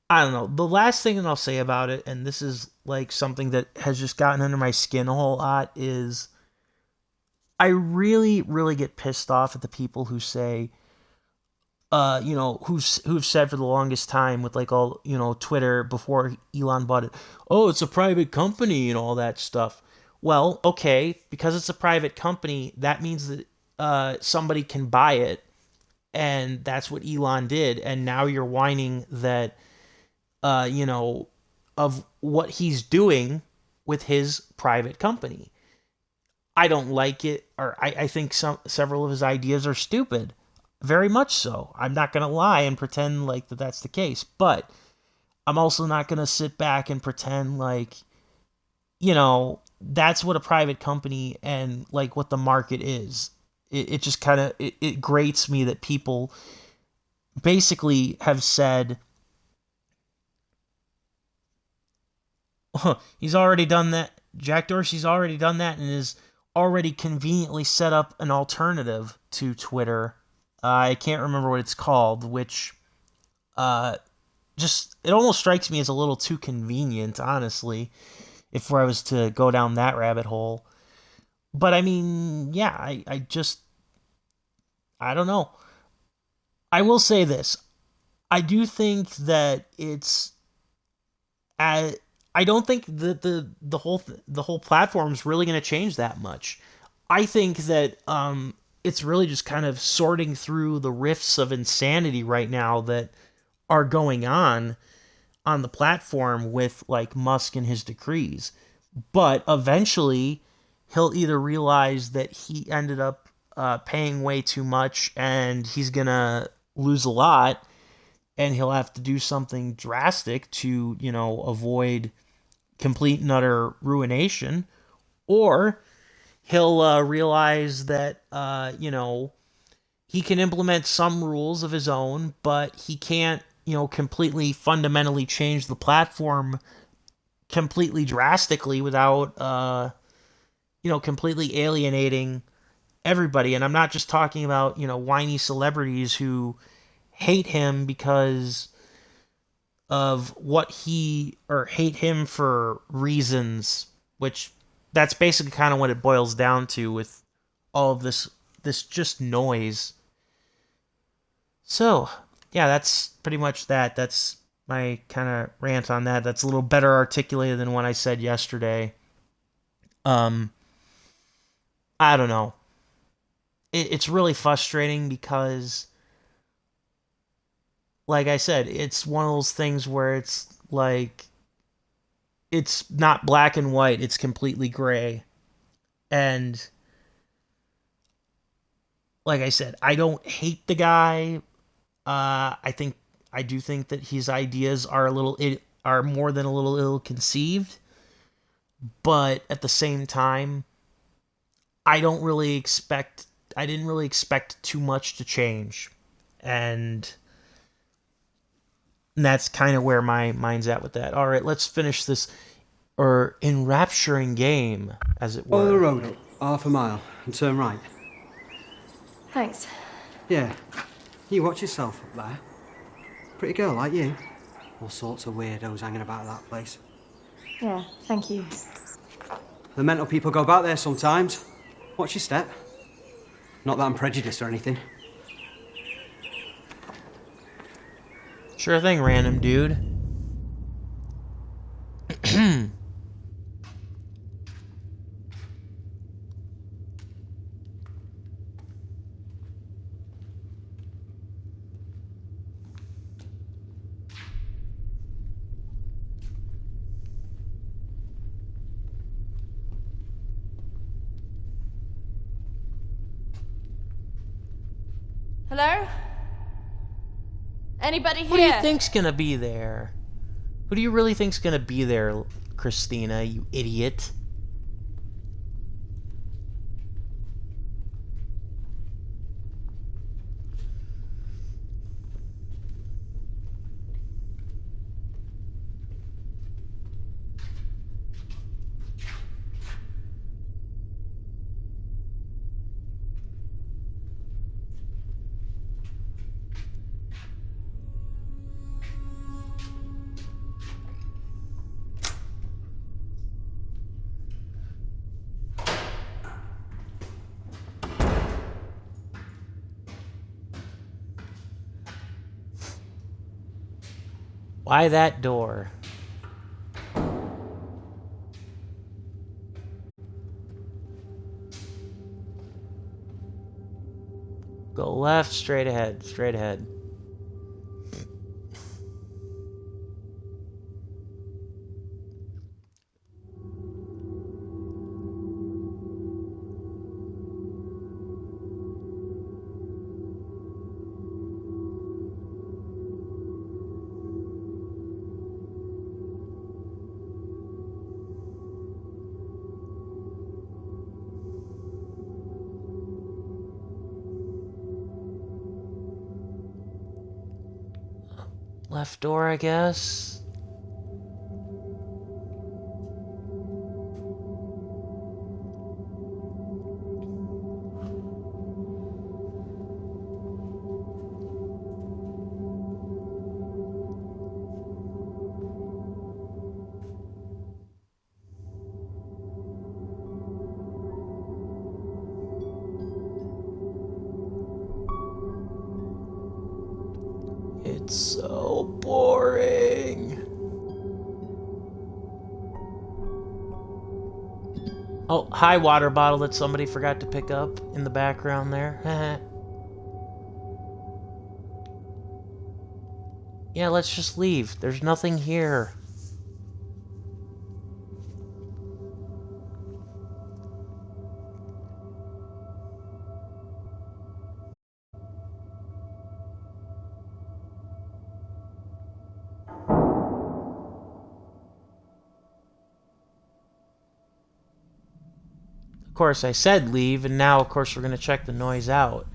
I don't know. The last thing that I'll say about it, and this is like something that has just gotten under my skin a whole lot, is I really, really get pissed off at the people who say, who've said for the longest time with like all, Twitter before Elon bought it, oh, it's a private company and all that stuff. Well, okay, because it's a private company, that means that somebody can buy it, and that's what Elon did. And now you're whining that, of what he's doing with his private company. I don't like it, or I think several of his ideas are stupid. Very much so. I'm not going to lie and pretend like that's the case. But I'm also not going to sit back and pretend like, that's what a private company and like what the market is. It just kind of, it grates me that people basically have said, he's already done that. Jack Dorsey's already done that and is already conveniently set up an alternative to Twitter. I can't remember what it's called, which just it almost strikes me as a little too convenient, honestly, if I was to go down that rabbit hole. But I mean, yeah, I don't know. I will say this. I do think that it's I don't think that the whole platform is really going to change that much. I think that it's really just kind of sorting through the rifts of insanity right now that are going on the platform with like Musk and his decrees. But eventually, he'll either realize that he ended up paying way too much and he's gonna lose a lot, and he'll have to do something drastic to, avoid complete and utter ruination, or he'll realize that, he can implement some rules of his own, but he can't, completely fundamentally change the platform completely drastically without, completely alienating everybody. And I'm not just talking about, whiny celebrities who hate him because of what or hate him for reasons, which that's basically kind of what it boils down to with all of this just noise. So, yeah, that's pretty much that. That's my kind of rant on that. That's a little better articulated than what I said yesterday. I don't know. It's really frustrating because, like I said, it's one of those things where it's like, it's not black and white, it's completely gray. And, like I said, I don't hate the guy. I do think that his ideas are are more than a little ill-conceived. But at the same time, I didn't really expect too much to change. And that's kind of where my mind's at with that. All right, let's finish this, or enrapturing game, as it were. Follow the road up, half a mile, and turn right. Thanks. Yeah. You watch yourself up there. Pretty girl like you. All sorts of weirdos hanging about that place. Yeah, thank you. The mental people go about there sometimes. Watch your step. Not that I'm prejudiced or anything. Sure thing, random dude. Hello? Anybody here? Who do you think's gonna be there? Who do you really think's gonna be there, Christina, you idiot? Why that door? Go left, straight ahead, straight ahead. Left door, I guess. It's so boring. Oh, hi, water bottle that somebody forgot to pick up in the background there. Yeah, let's just leave. There's nothing here. Of course, I said leave, and now, of course, we're going to check the noise out.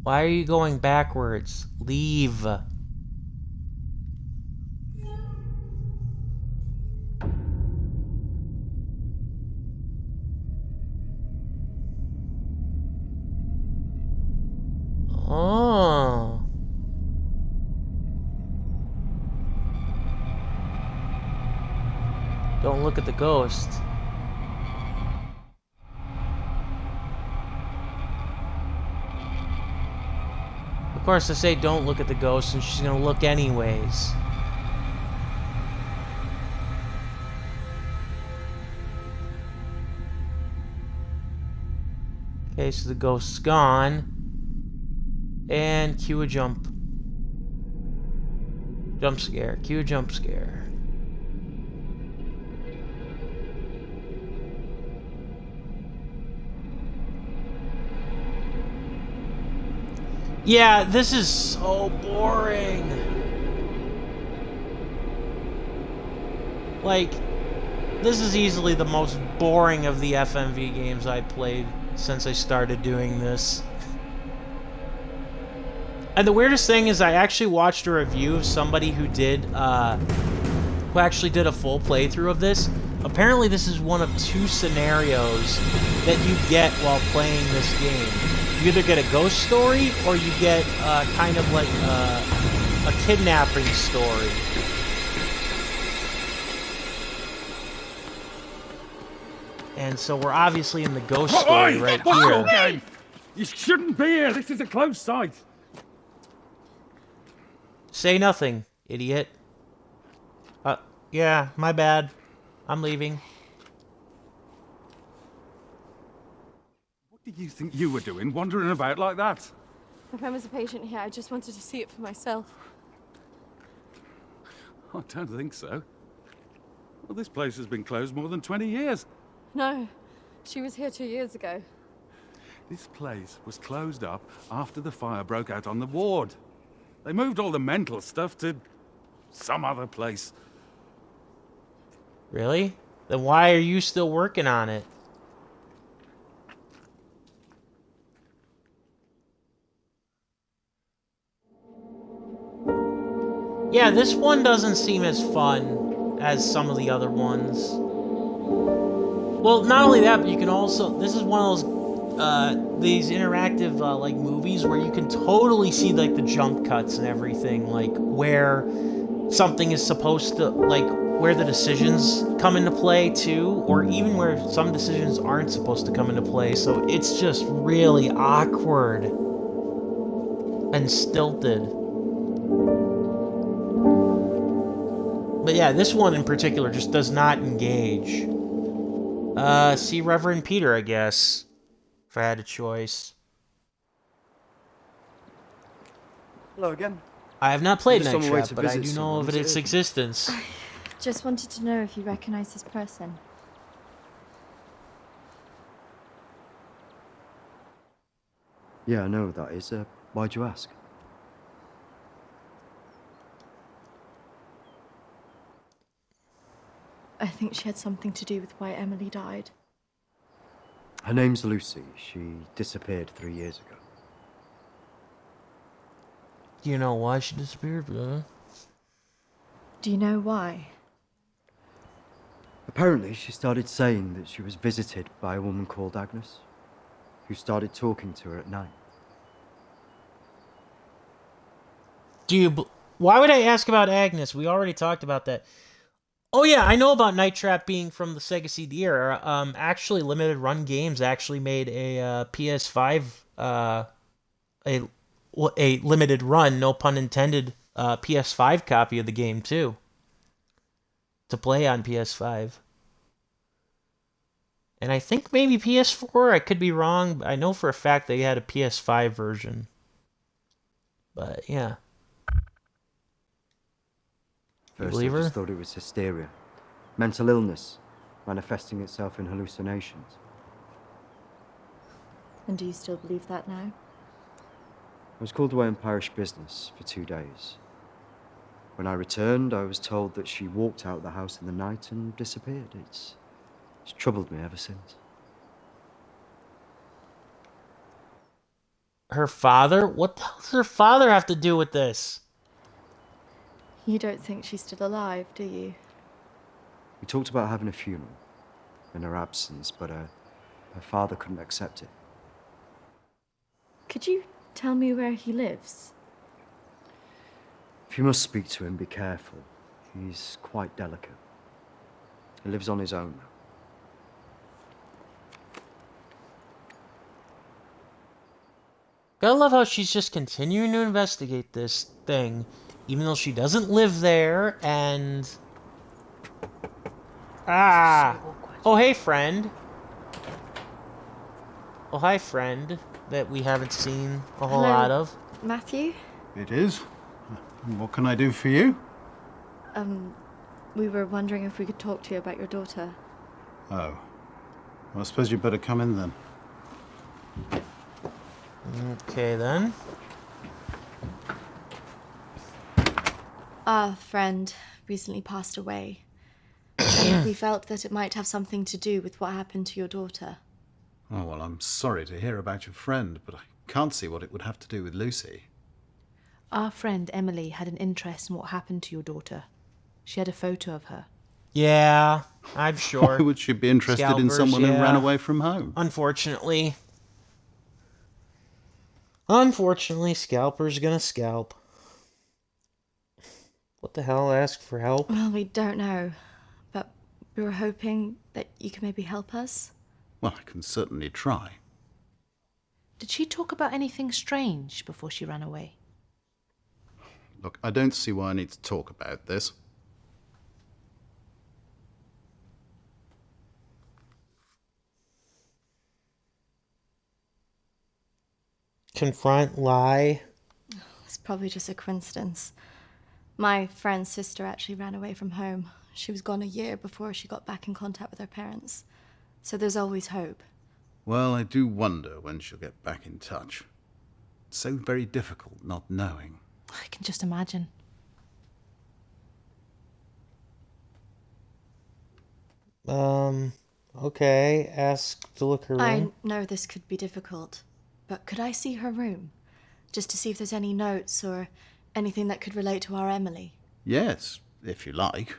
Why are you going backwards? Leave. Oh. Don't look at the ghost. Of course, I say don't look at the ghost, and she's gonna look anyways. Okay, so the ghost's gone. And cue a jump. Jump scare. Cue a jump scare. Yeah, this is so boring. Like, this is easily the most boring of the FMV games I played since I started doing this. And the weirdest thing is I actually watched a review of somebody who actually did a full playthrough of this. Apparently this is one of two scenarios that you get while playing this game. You either get a ghost story, or you get kind of like a kidnapping story. And so we're obviously in the ghost story right here. Game? You shouldn't be here. This is a closed site. Say nothing, idiot. Yeah, my bad. I'm leaving. What do you think you were doing, wandering about like that? My friend was a patient here. I just wanted to see it for myself. I don't think so. Well, this place has been closed more than 20 years. No, she was here 2 years ago. This place was closed up after the fire broke out on the ward. They moved all the mental stuff to some other place. Really? Then why are you still working on it? Yeah, this one doesn't seem as fun as some of the other ones. Well, not only that, but you can also... This is one of those, these interactive, like, movies where you can totally see, like, the jump cuts and everything. Like, where something is supposed to... Like, where the decisions come into play, too. Or even where some decisions aren't supposed to come into play. So it's just really awkward. And stilted. But yeah, this one in particular just does not engage. See Reverend Peter, I guess. If I had a choice. Hello again. I have not played Just on Night my way Trap, to but I visit do know someone. of Is it its urgent? existence. Just wanted to know if you recognize this person. Yeah, I know who that is. Why'd you ask? I think she had something to do with why Emily died. Her name's Lucy. She disappeared 3 years ago. Do you know why she disappeared? Do you know why? Apparently, she started saying that she was visited by a woman called Agnes, who started talking to her at night. Do you... Why would I ask about Agnes? We already talked about that. Oh yeah, I know about Night Trap being from the Sega CD era. Actually, Limited Run Games actually made a PS5, a limited run, no pun intended, PS5 copy of the game too, to play on PS5. And I think maybe PS4. I could be wrong, but I know for a fact they had a PS5 version. But yeah. First, believe I just her? thought it was hysteria. Mental illness, manifesting itself in hallucinations. And do you still believe that now? I was called away on parish business for 2 days. When I returned, I was told that she walked out of the house in the night and disappeared. It's troubled me ever since. Her father? What the hell does her father have to do with this? You don't think she's still alive, do you? We talked about having a funeral in her absence, but her father couldn't accept it. Could you tell me where he lives? If you must speak to him, be careful. He's quite delicate. He lives on his own now. Gotta love how she's just continuing to investigate this thing, even though she doesn't live there, and... Ah! Oh, hey, friend. Oh, hi, friend, that we haven't seen a whole Hello, lot of. Matthew? It is. What can I do for you? We were wondering if we could talk to you about your daughter. Oh. Well, I suppose you'd better come in then. Okay, then. Our friend recently passed away. And we felt that it might have something to do with what happened to your daughter. Oh, well, I'm sorry to hear about your friend, but I can't see what it would have to do with Lucy. Our friend Emily had an interest in what happened to your daughter. She had a photo of her. Yeah, I'm sure. Why would she be interested in Scalpers, someone who ran yeah. away from home? Unfortunately, scalper's gonna scalp. What the hell? Ask for help? Well, we don't know, but we were hoping that you could maybe help us. Well, I can certainly try. Did she talk about anything strange before she ran away? Look, I don't see why I need to talk about this. Confront, lie. It's probably just a coincidence. My friend's sister actually ran away from home. She was gone a year before she got back in contact with her parents. So there's always hope. Well, I do wonder when she'll get back in touch. It's so very difficult not knowing. I can just imagine. Okay. Ask to look her room. I know this could be difficult, but could I see her room? Just to see if there's any notes or anything that could relate to our Emily. Yes, if you like.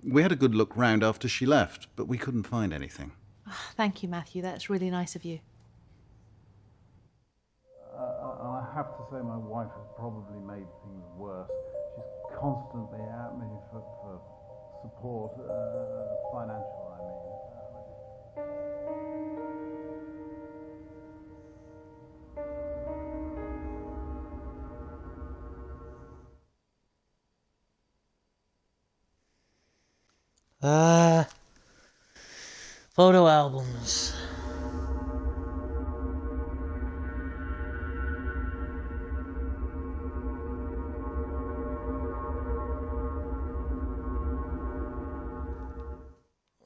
We had a good look round after she left, but we couldn't find anything. Thank you, Matthew. That's really nice of you. I have to say my wife has probably made things worse. She's constantly at me for support, financial, I mean. Photo albums.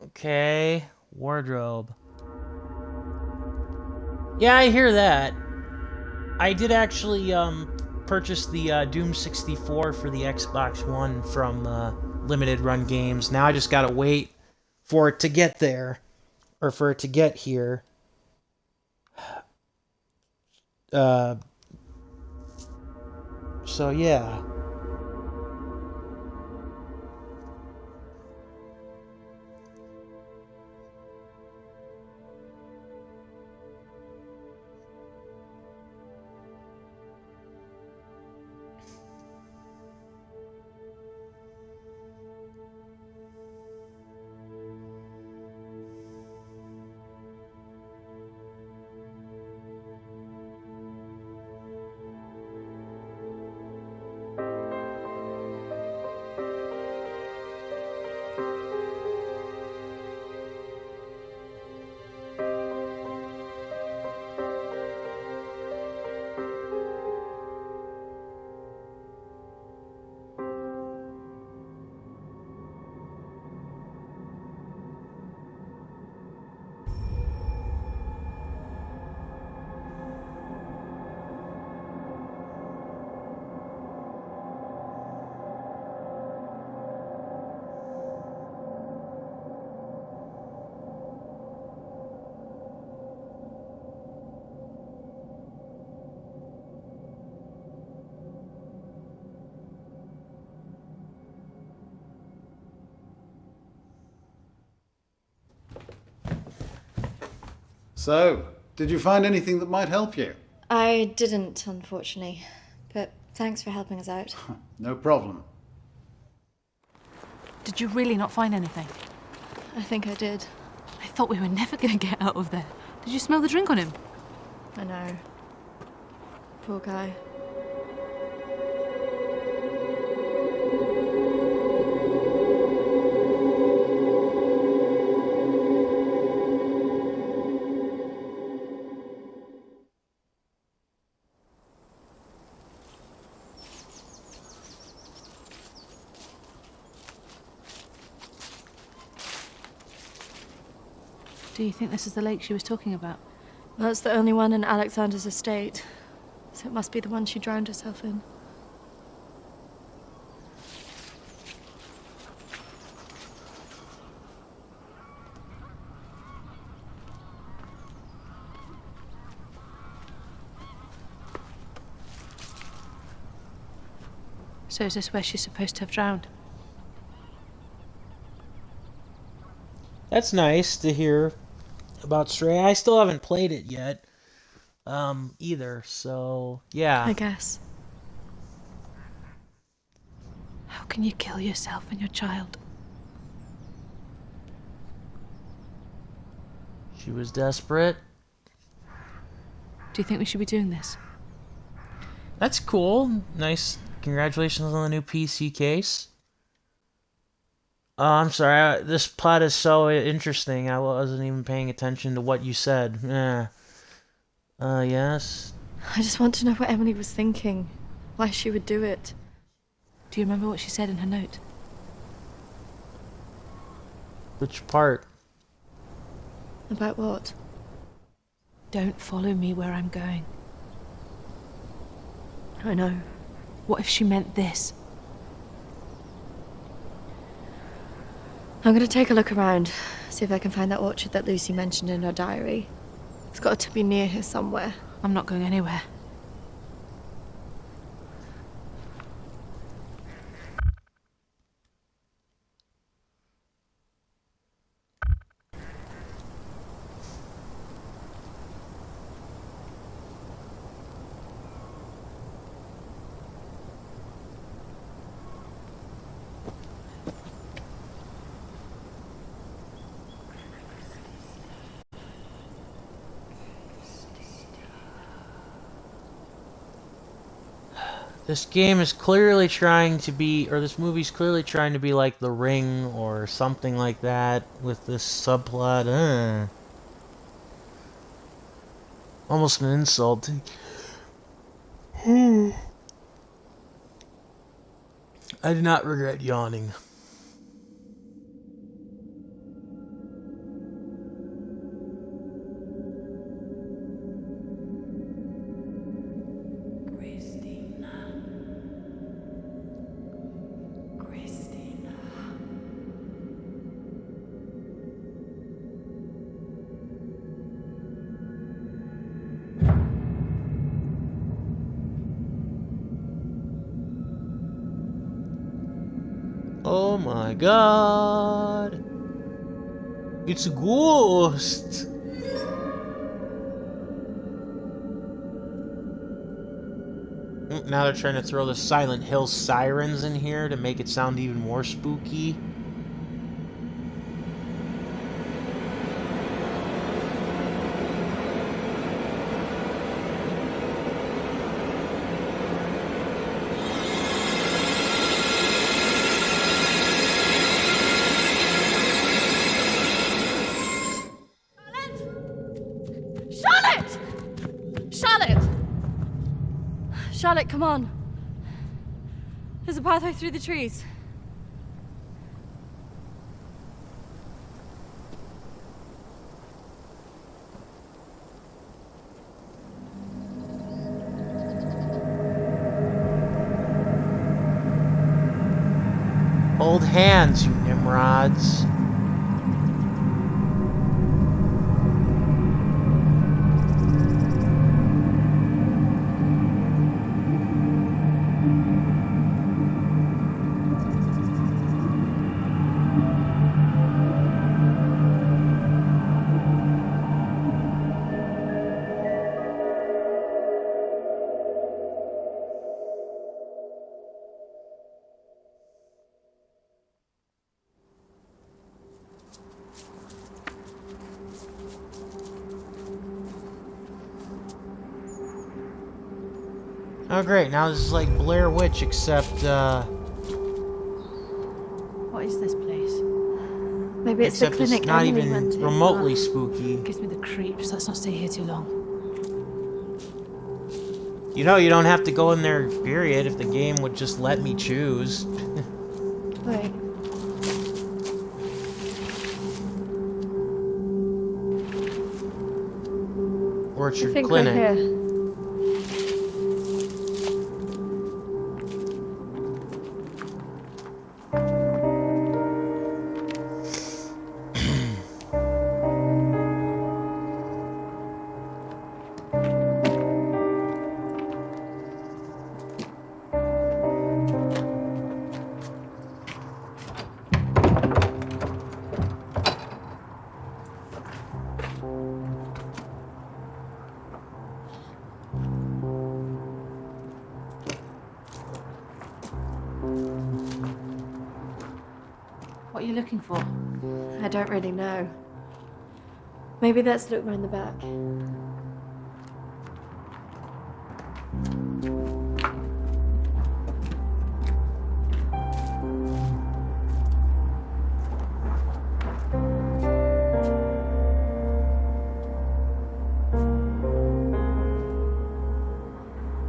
Okay, wardrobe. Yeah, I hear that. I did actually purchase the Doom 64 for the Xbox One from Limited Run Games. Now I just gotta wait for it to get there, or for it to get here. So yeah. So, did you find anything that might help you? I didn't, unfortunately. But thanks for helping us out. No problem. Did you really not find anything? I think I did. I thought we were never going to get out of there. Did you smell the drink on him? I know. Poor guy. Do you think this is the lake she was talking about? Well, it's the only one in Alexander's estate, so it must be the one she drowned herself in. So is this where she's supposed to have drowned? That's nice to hear about Stray. I still haven't played it yet, either, so yeah. I guess. How can you kill yourself and your child? She was desperate. Do you think we should be doing this? That's cool. Nice. Congratulations on the new PC case. I'm sorry, this plot is so interesting, I wasn't even paying attention to what you said. Yes? I just want to know what Emily was thinking. Why she would do it. Do you remember what she said in her note? Which part? About what? Don't follow me where I'm going. I know. What if she meant this? I'm gonna take a look around, see if I can find that orchard that Lucy mentioned in her diary. It's got to be near here somewhere. I'm not going anywhere. This game is clearly trying to be, or this movie's clearly trying to be like The Ring or something like that with this subplot. Almost an insult. I do not regret yawning. Oh my god! It's a ghost! Now they're trying to throw the Silent Hill sirens in here to make it sound even more spooky. Charlotte, come on. There's a pathway through the trees. Hold hands, you Nimrods. Oh great, now this is like Blair Witch, except, What is this place? Maybe it's the except clinic it's not Emily even went to. remotely spooky. Gives me the creeps. Let's not stay here too long. You know, you don't have to go in there, period, if the game would just let me choose. Wait. Orchard I think Clinic. we're here. What are you looking for? I don't really know. Maybe let's look round the back.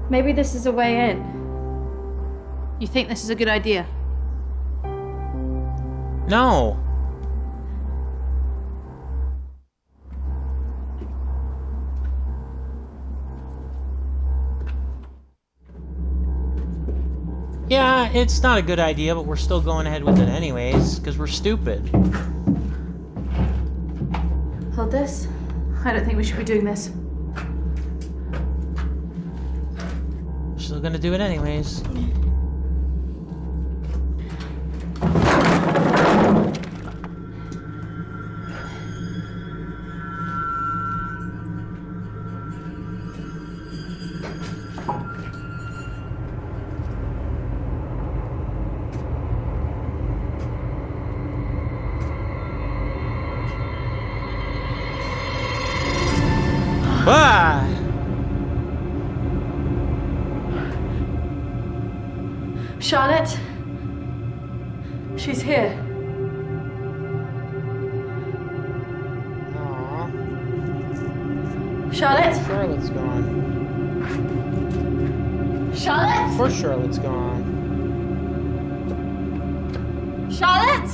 Maybe this is a way in. You think this is a good idea? No! Yeah, it's not a good idea, but we're still going ahead with it anyways, because we're stupid. Hold this. I don't think we should be doing this. We're still gonna do it anyways. Ah! Charlotte? She's here. Aww. Charlotte? Charlotte's gone. Charlotte? Of course Charlotte's gone. Charlotte?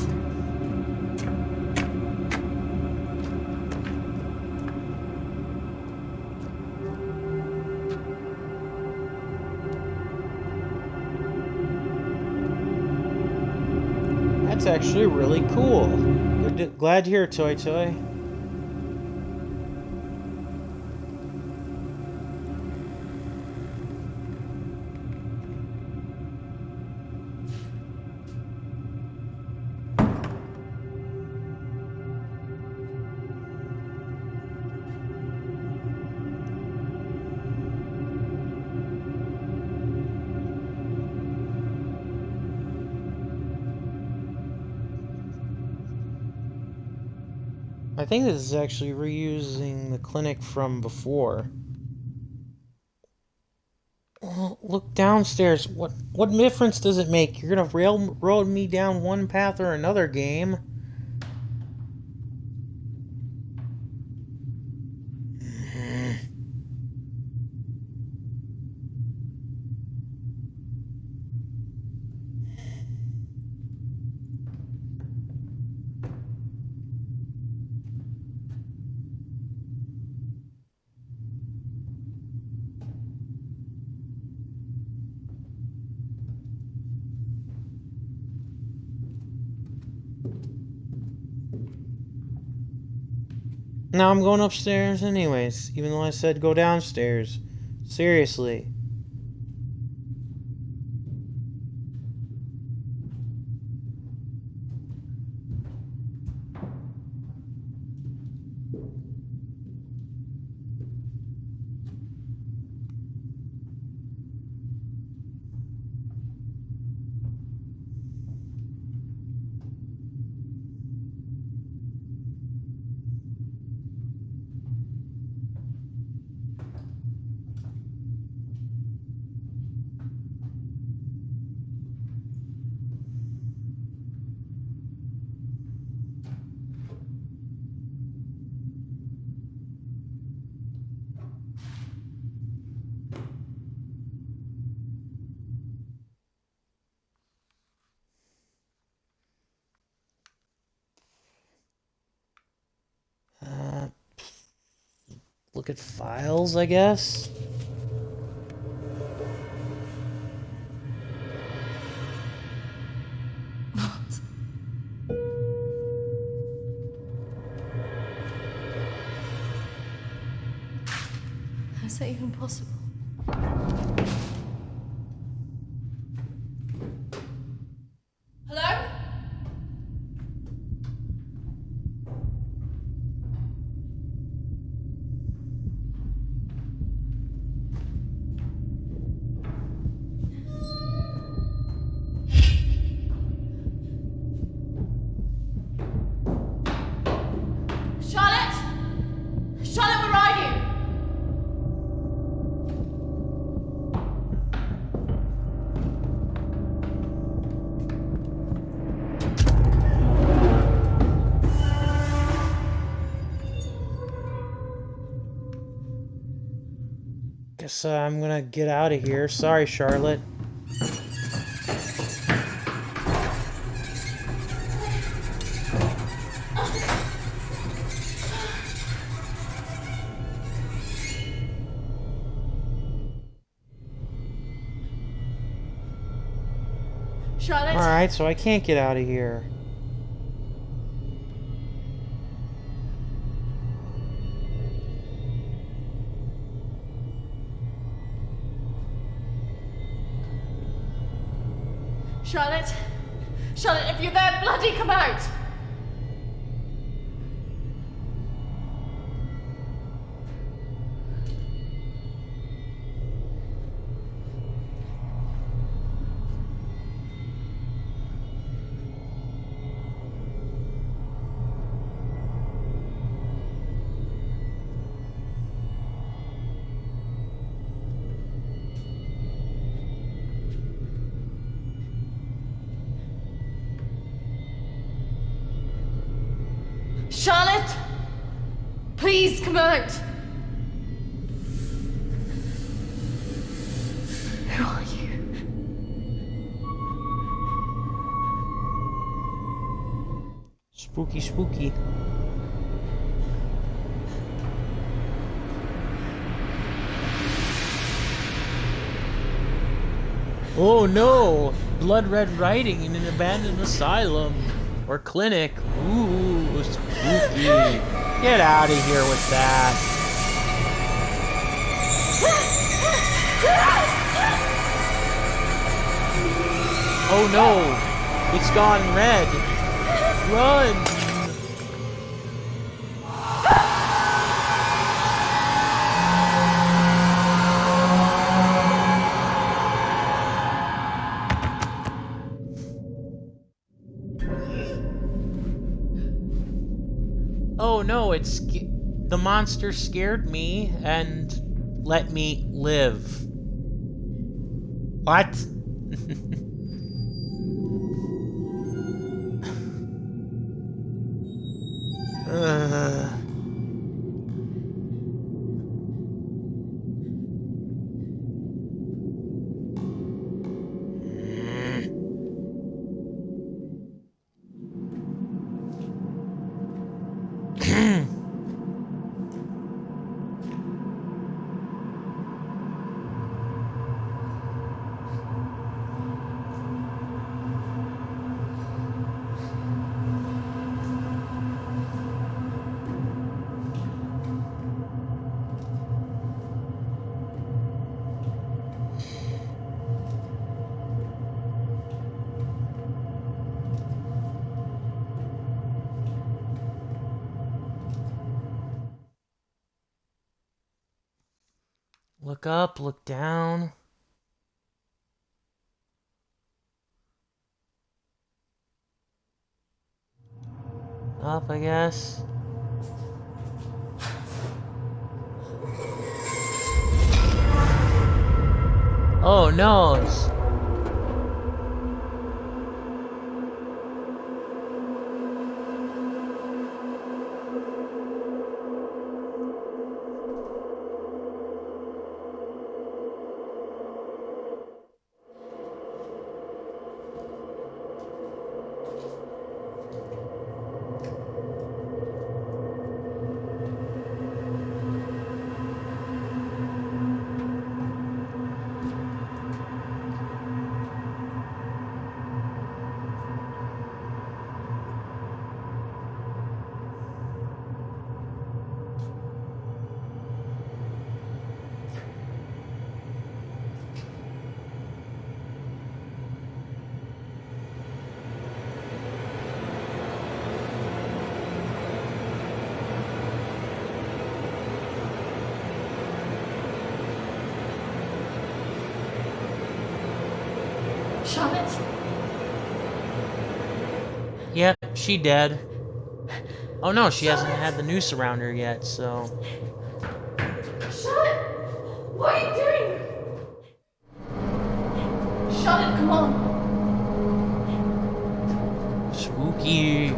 That's actually really cool. Glad you're here, Toy Toy. I think this is actually reusing the clinic from before. Well, look downstairs. What difference does it make? You're gonna railroad me down one path or another, game. Now I'm going upstairs anyways, even though I said go downstairs. Seriously. look at files, I guess. How is that even possible? Hello? Charlotte? Charlotte, where are you? Guess I'm gonna get out of here. Sorry, Charlotte. Charlotte? Alright, so I can't get out of here. Charlotte? Charlotte, if you're there, bloody come out! Charlotte! Please come out! Who are you? Spooky, spooky. Oh no! Blood red writing in an abandoned asylum. Or clinic. Ooh, spooky. Get out of here with that. Oh no! It's gone red. Run! Oh no, the monster scared me and let me live. What? Look up, look down. Up, I guess. Oh no! Charlotte? Yep, she dead. Oh no, she hasn't had the noose around her yet, so... Charlotte! What are you doing? Charlotte, come on! Spooky.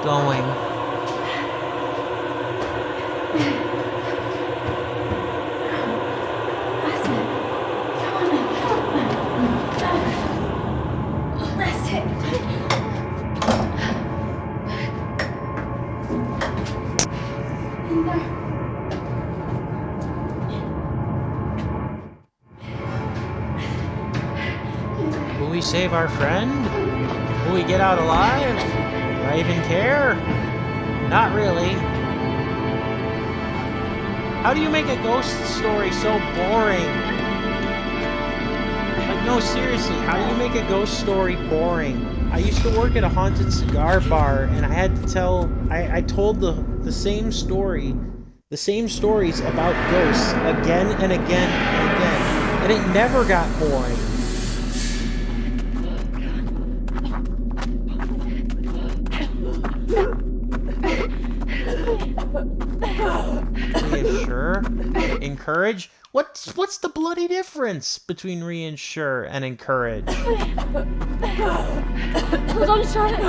Going. That's it. Will we save our friend? Will we get out alive? Do I even care? Not really. How do you make a ghost story so boring? Like, no, seriously, how do you make a ghost story boring? I used to work at a haunted cigar bar, and I had to tell... I told the same story, the same stories about ghosts again and again and again, and it never got boring. Reassure? Encourage? What's the bloody difference between reassure and encourage? Hold on, Charlotte.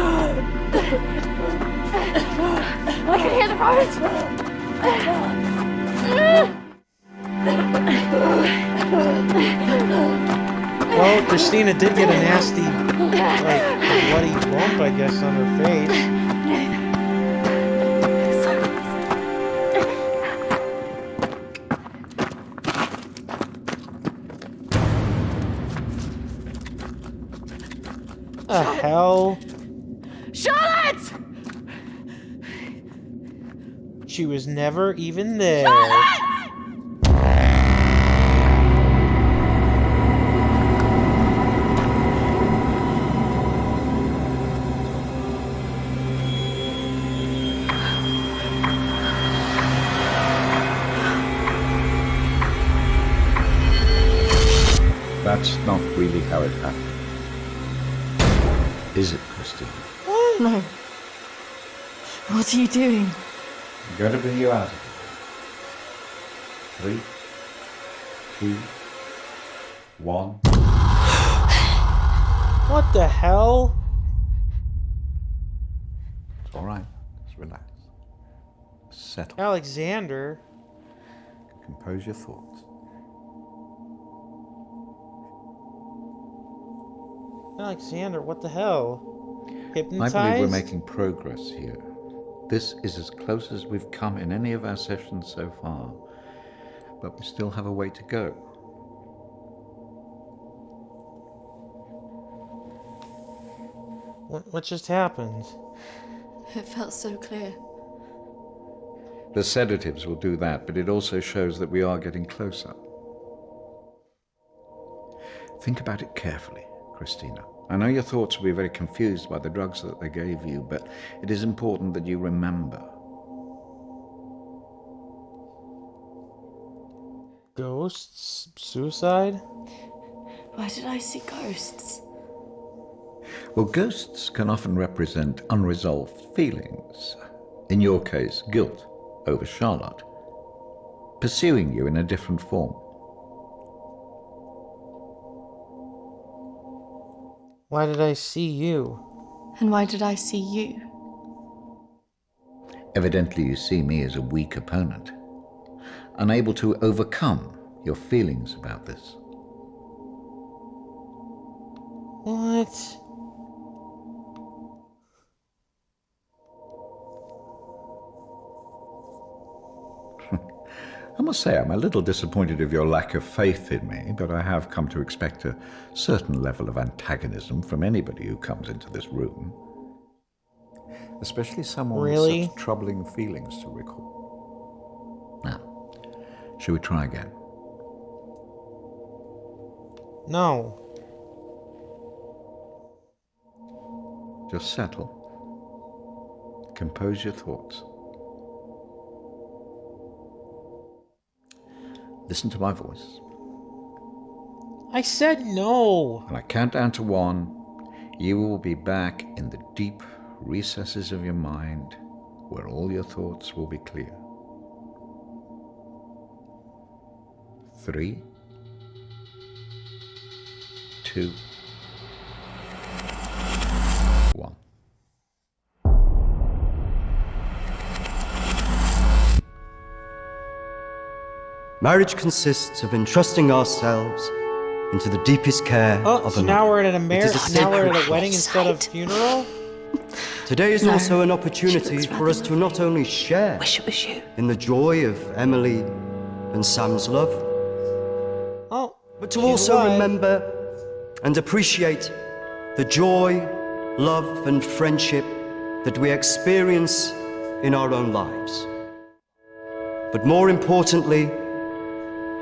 I can hear the roads. Well, Christina did get a nasty, like, bloody bump, I guess, on her face. The hell? Charlotte! She was never even there. Charlotte! That's not really how it happened. Is it, Christine? No. What are you doing? I'm going to bring you out of here. 3, 2, 1. What the hell? It's all right. Just relax. Settle. Alexander? Compose your thoughts. Alexander, what the hell? Hypnotized? I believe we're making progress here. This is as close as we've come in any of our sessions so far, but we still have a way to go. What just happened? It felt so clear. The sedatives will do that, but it also shows that we are getting closer. Think about it carefully, Christina. I know your thoughts will be very confused by the drugs that they gave you, but it is important that you remember. Ghosts? Suicide? Why did I see ghosts? Well, ghosts can often represent unresolved feelings. In your case, guilt over Charlotte, pursuing you in a different form. Why did I see you? And why did I see you? Evidently you see me as a weak opponent, unable to overcome your feelings about this. What? I must say I'm a little disappointed of your lack of faith in me, but I have come to expect a certain level of antagonism from anybody who comes into this room. Especially someone with such troubling feelings to recall. Now, shall we try again? No. Just settle. Compose your thoughts. Listen to my voice. I said no. When I count down to 1, you will be back in the deep recesses of your mind where all your thoughts will be clear. 3, 2, 1. Marriage consists of entrusting ourselves into the deepest care of so another. now we're at It is a now we're at a sacred wedding trust. instead of funeral? Today is also an opportunity for us to not only share in the joy of Emily and Sam's love, but to she's also alive. remember and appreciate the joy, love, and friendship that we experience in our own lives. But more importantly,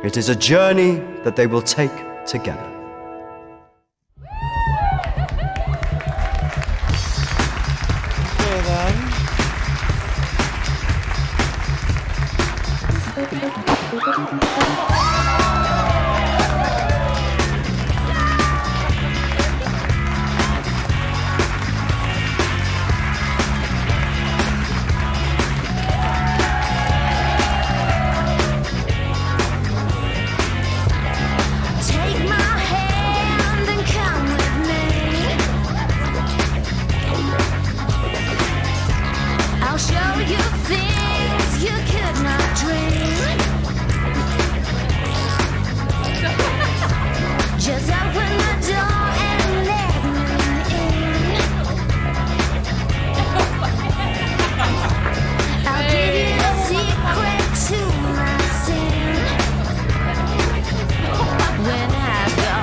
it is a journey that they will take together. Okay then. Take my hand and come with me. I'll show you things you could not dream. Just open the door and let me in. I'll give you a secret to my sin. When I go,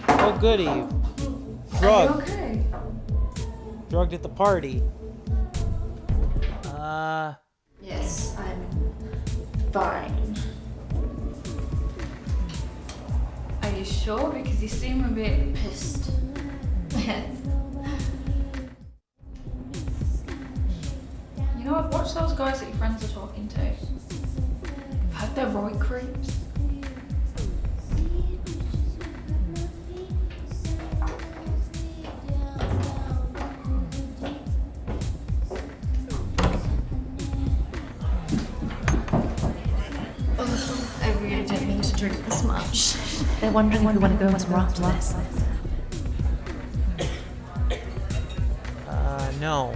Oh goody. Drugged. Drugged at the party. Yes, I'm fine. Are you sure? Because you seem a bit pissed. Yes. You know, I've watched those guys that your friends are talking to. I've heard they're right creeps. I really didn't mean to drink this much. They're wondering if we want to go somewhere after this. No.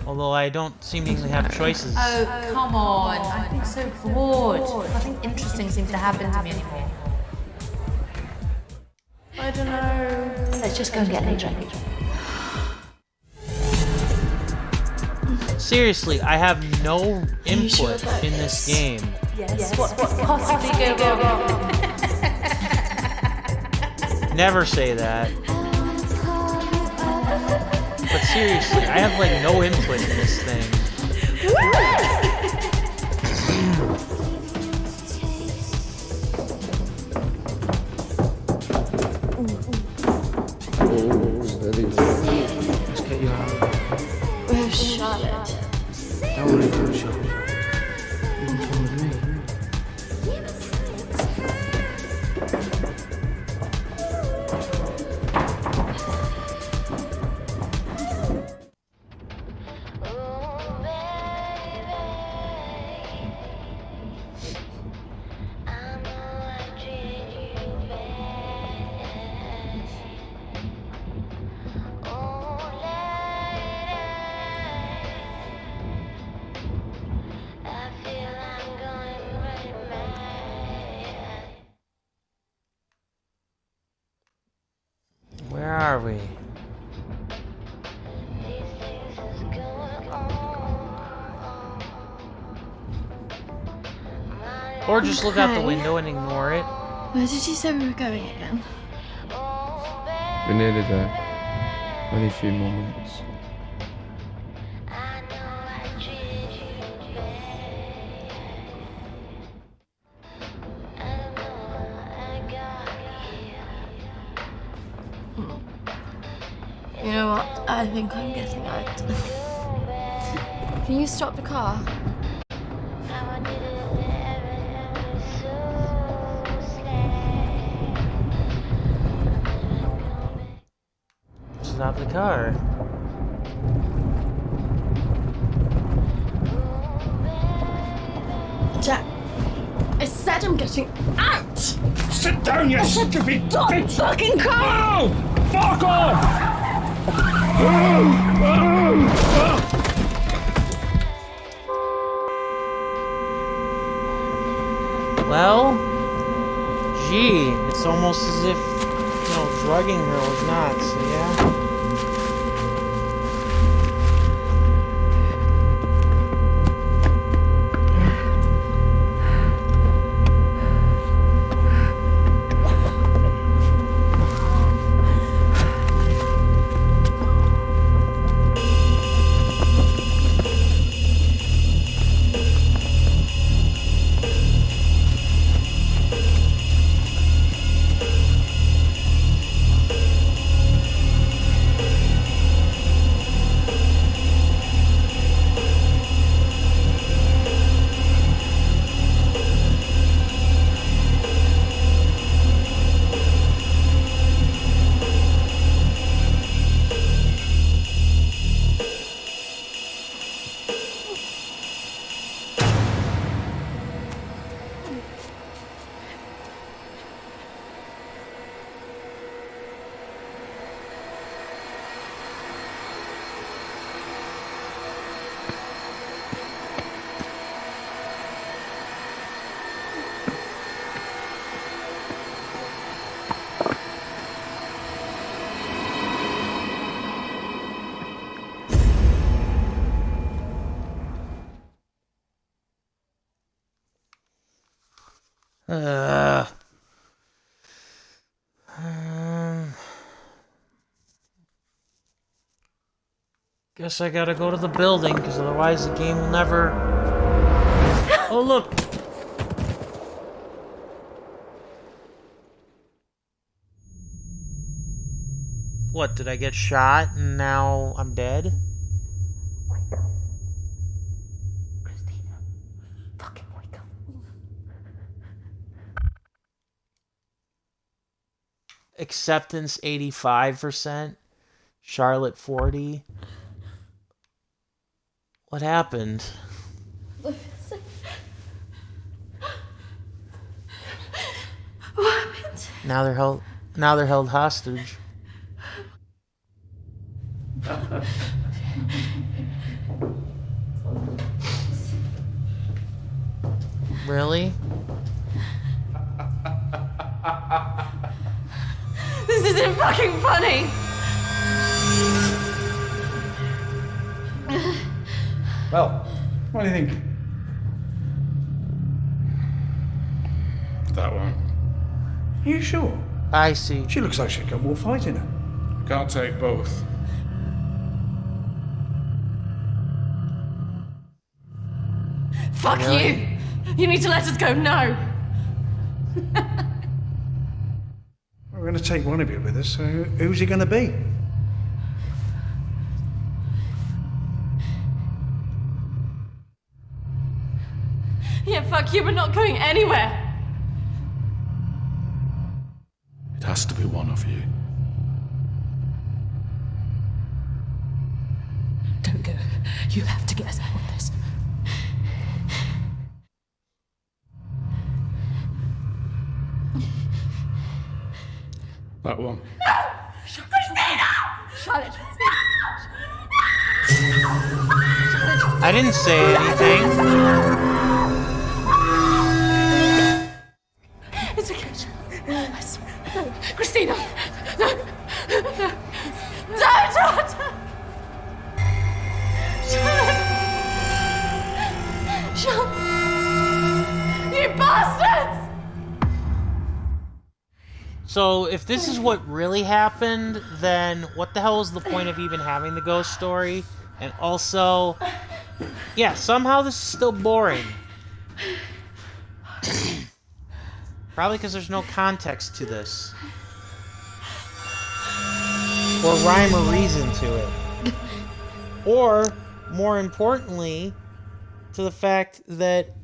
Although I don't seemingly have choices. Oh, come on. I've been so bored. Nothing interesting seems to happen to me anymore. I don't know. Let's just go and get a drink. Seriously, I have no input in this game. Yes. What could possibly go wrong? Never say that. But seriously, I have like no input in this thing. worry, sure. You can come with me. Where are we? Or just look out the Okay. window and ignore it. Where did you say we were going again? We're nearly there. Only a few more minutes. You know what? I think I'm getting out. Can you stop the car? Stop the car. Jack, I said I'm getting out! Sit down, you stupid Stop the fucking car! No! Fuck off! Well, gee, it's almost as if, you know, drugging her was not, so yeah. Guess I gotta go to the building, because otherwise the game will never... Oh, look! What, did I get shot and now I'm dead? Christina, fucking wake up. Acceptance 85%. Charlotte 40. What happened? What happened? Now they're held hostage. Really? This isn't fucking funny! Well, what do you think? That one. Are you sure? I see. She looks like she's got more fight in her. Can't take both. Fuck Really? you! You need to let us go now! We're going to take one of you with us, so who's he going to be? Yeah, fuck you, we're not going anywhere. It has to be one of you. Don't go. You have to get us out of this. That one. Christina! Charlotte. I didn't say anything. It's okay. I swear. No. Christina! No! No! Don't! Charlotte! You bastards! So, if this is what really happened, then what the hell is the point of even having the ghost story? And also, yeah, somehow this is still boring. Probably because there's no context to this. Or rhyme or reason to it. Or, more importantly, to the fact that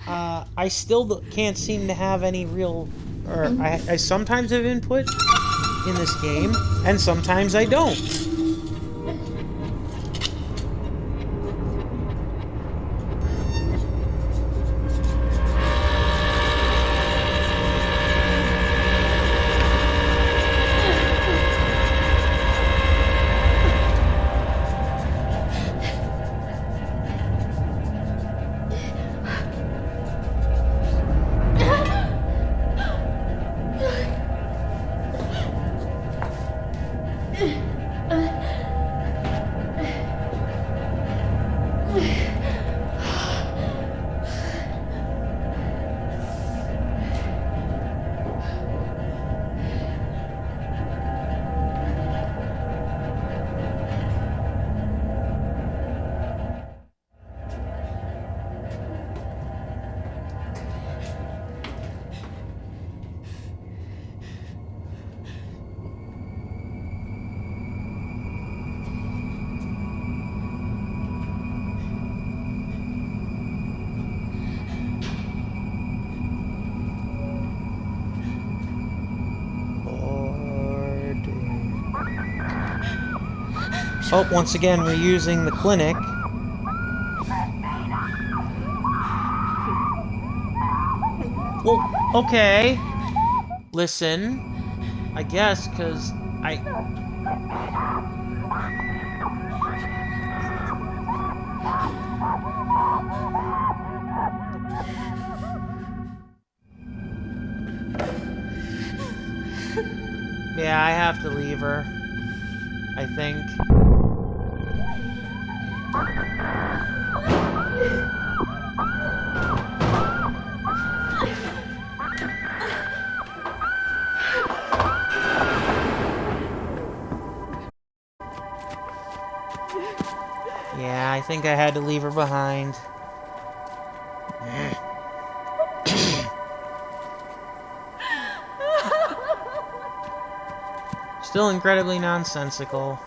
I still can't seem to have any real... Or I sometimes have input in this game, and sometimes I don't. Oh, once again, we're using the clinic. Well, okay. Listen. I guess, because yeah, I have to leave her. I think. Yeah, I think I had to leave her behind. Still incredibly nonsensical.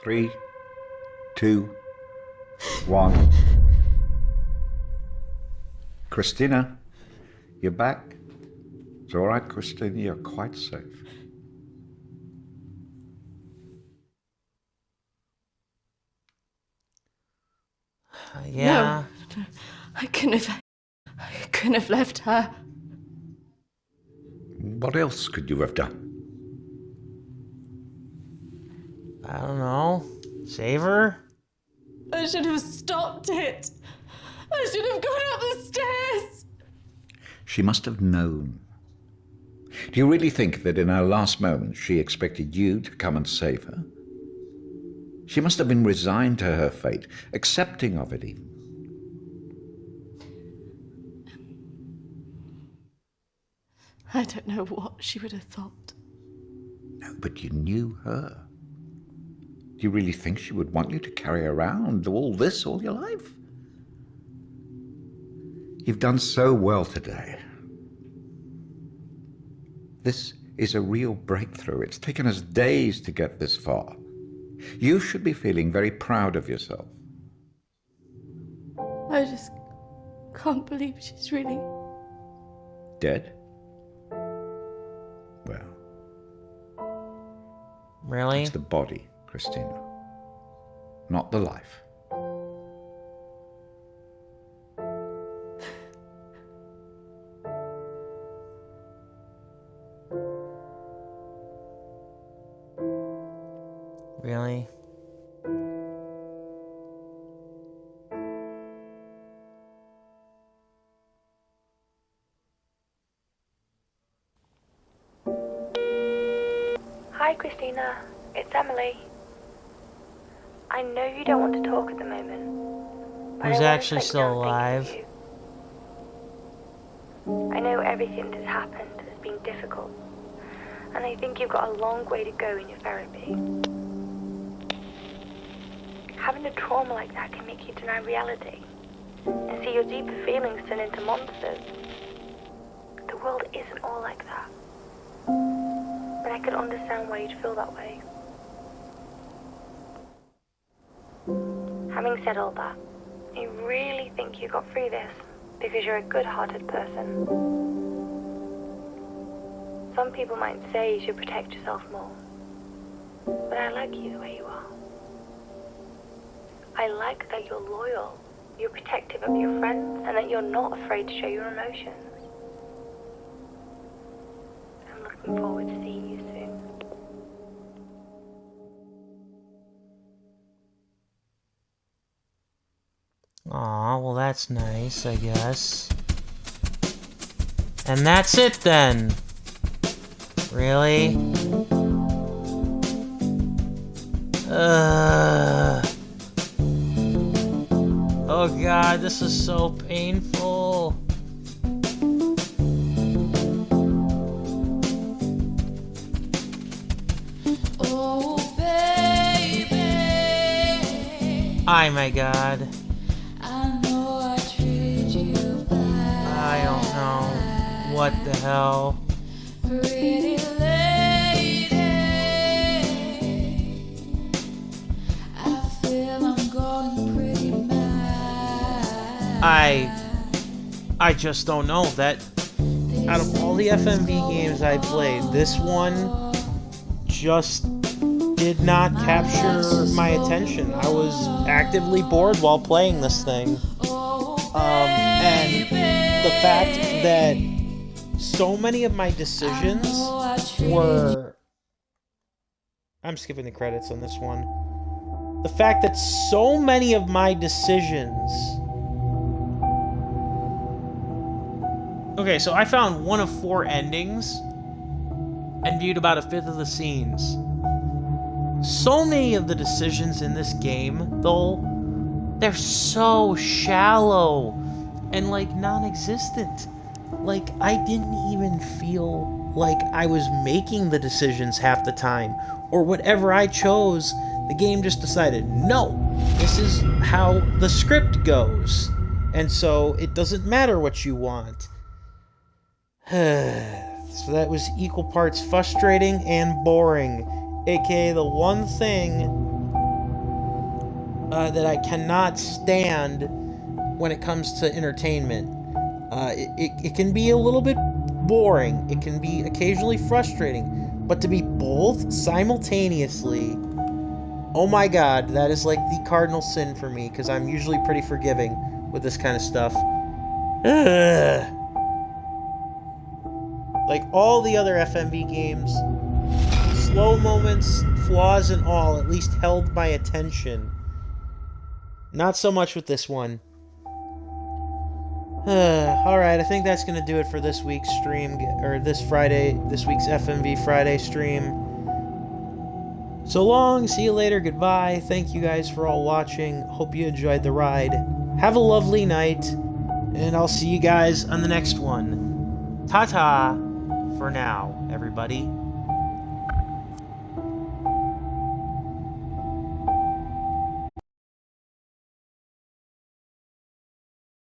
Three, 2, 1. Christina, you're back. It's all right, Christina, you're quite safe. Yeah. No, I couldn't have left her. What else could you have done? I don't know. Save her? I should have stopped it. I should have gone up the stairs. She must have known. Do you really think that in her last moments she expected you to come and save her? She must have been resigned to her fate, accepting of it even. I don't know what she would have thought. No, but you knew her. Do you really think she would want you to carry around all this all your life? You've done so well today. This is a real breakthrough. It's taken us days to get this far. You should be feeling very proud of yourself. I just can't believe she's really... Dead? Well... Really? It's the body, Christina. Not the life. Really? Hi, Christina. It's Emily. I know you don't want to talk at the moment. But Who's I wanna actually take still time alive? thinking of you. I know everything that's happened has been difficult, and I think you've got a long way to go in your therapy. Having a trauma like that can make you deny reality and see your deeper feelings turn into monsters. The world isn't all like that. But I could understand why you'd feel that way. Having said all that, I really think you got through this because you're a good-hearted person. Some people might say you should protect yourself more, but I like you the way you are. I like that you're loyal, you're protective of your friends, and that you're not afraid to show your emotions. I'm looking forward to seeing you soon. Aw, well that's nice, I guess. And that's it then. Really? Oh god, this is so painful. Oh, baby. Oh my god. I know I treated you bad. I don't know. What the hell? Pretty lady. I feel I'm going pretty mad. I just don't know. That out of all the FMV games I played, this one just did not capture my attention. I was actively bored while playing this thing. And the fact that so many of my decisions were... I'm skipping the credits on this one. The fact that so many of my decisions... Okay, so I found one of 4 endings and viewed about 1/5 of the scenes. So many of the decisions in this game, though, they're so shallow and, like, non-existent. Like, I didn't even feel like I was making the decisions half the time. Or whatever I chose, the game just decided, no, this is how the script goes. And so it doesn't matter what you want. So that was equal parts frustrating and boring. AKA the one thing that I cannot stand when it comes to entertainment. It can be a little bit boring. It can be occasionally frustrating. But to be both simultaneously, oh my god, that is like the cardinal sin for me, because I'm usually pretty forgiving with this kind of stuff. Like all the other FMV games, slow moments, flaws and all, at least held my attention. Not so much with this one. Alright, I think that's going to do it for this week's stream, or this week's FMV Friday stream. So long, see you later, goodbye. Thank you guys for all watching. Hope you enjoyed the ride. Have a lovely night, and I'll see you guys on the next one. Ta-ta for now, everybody.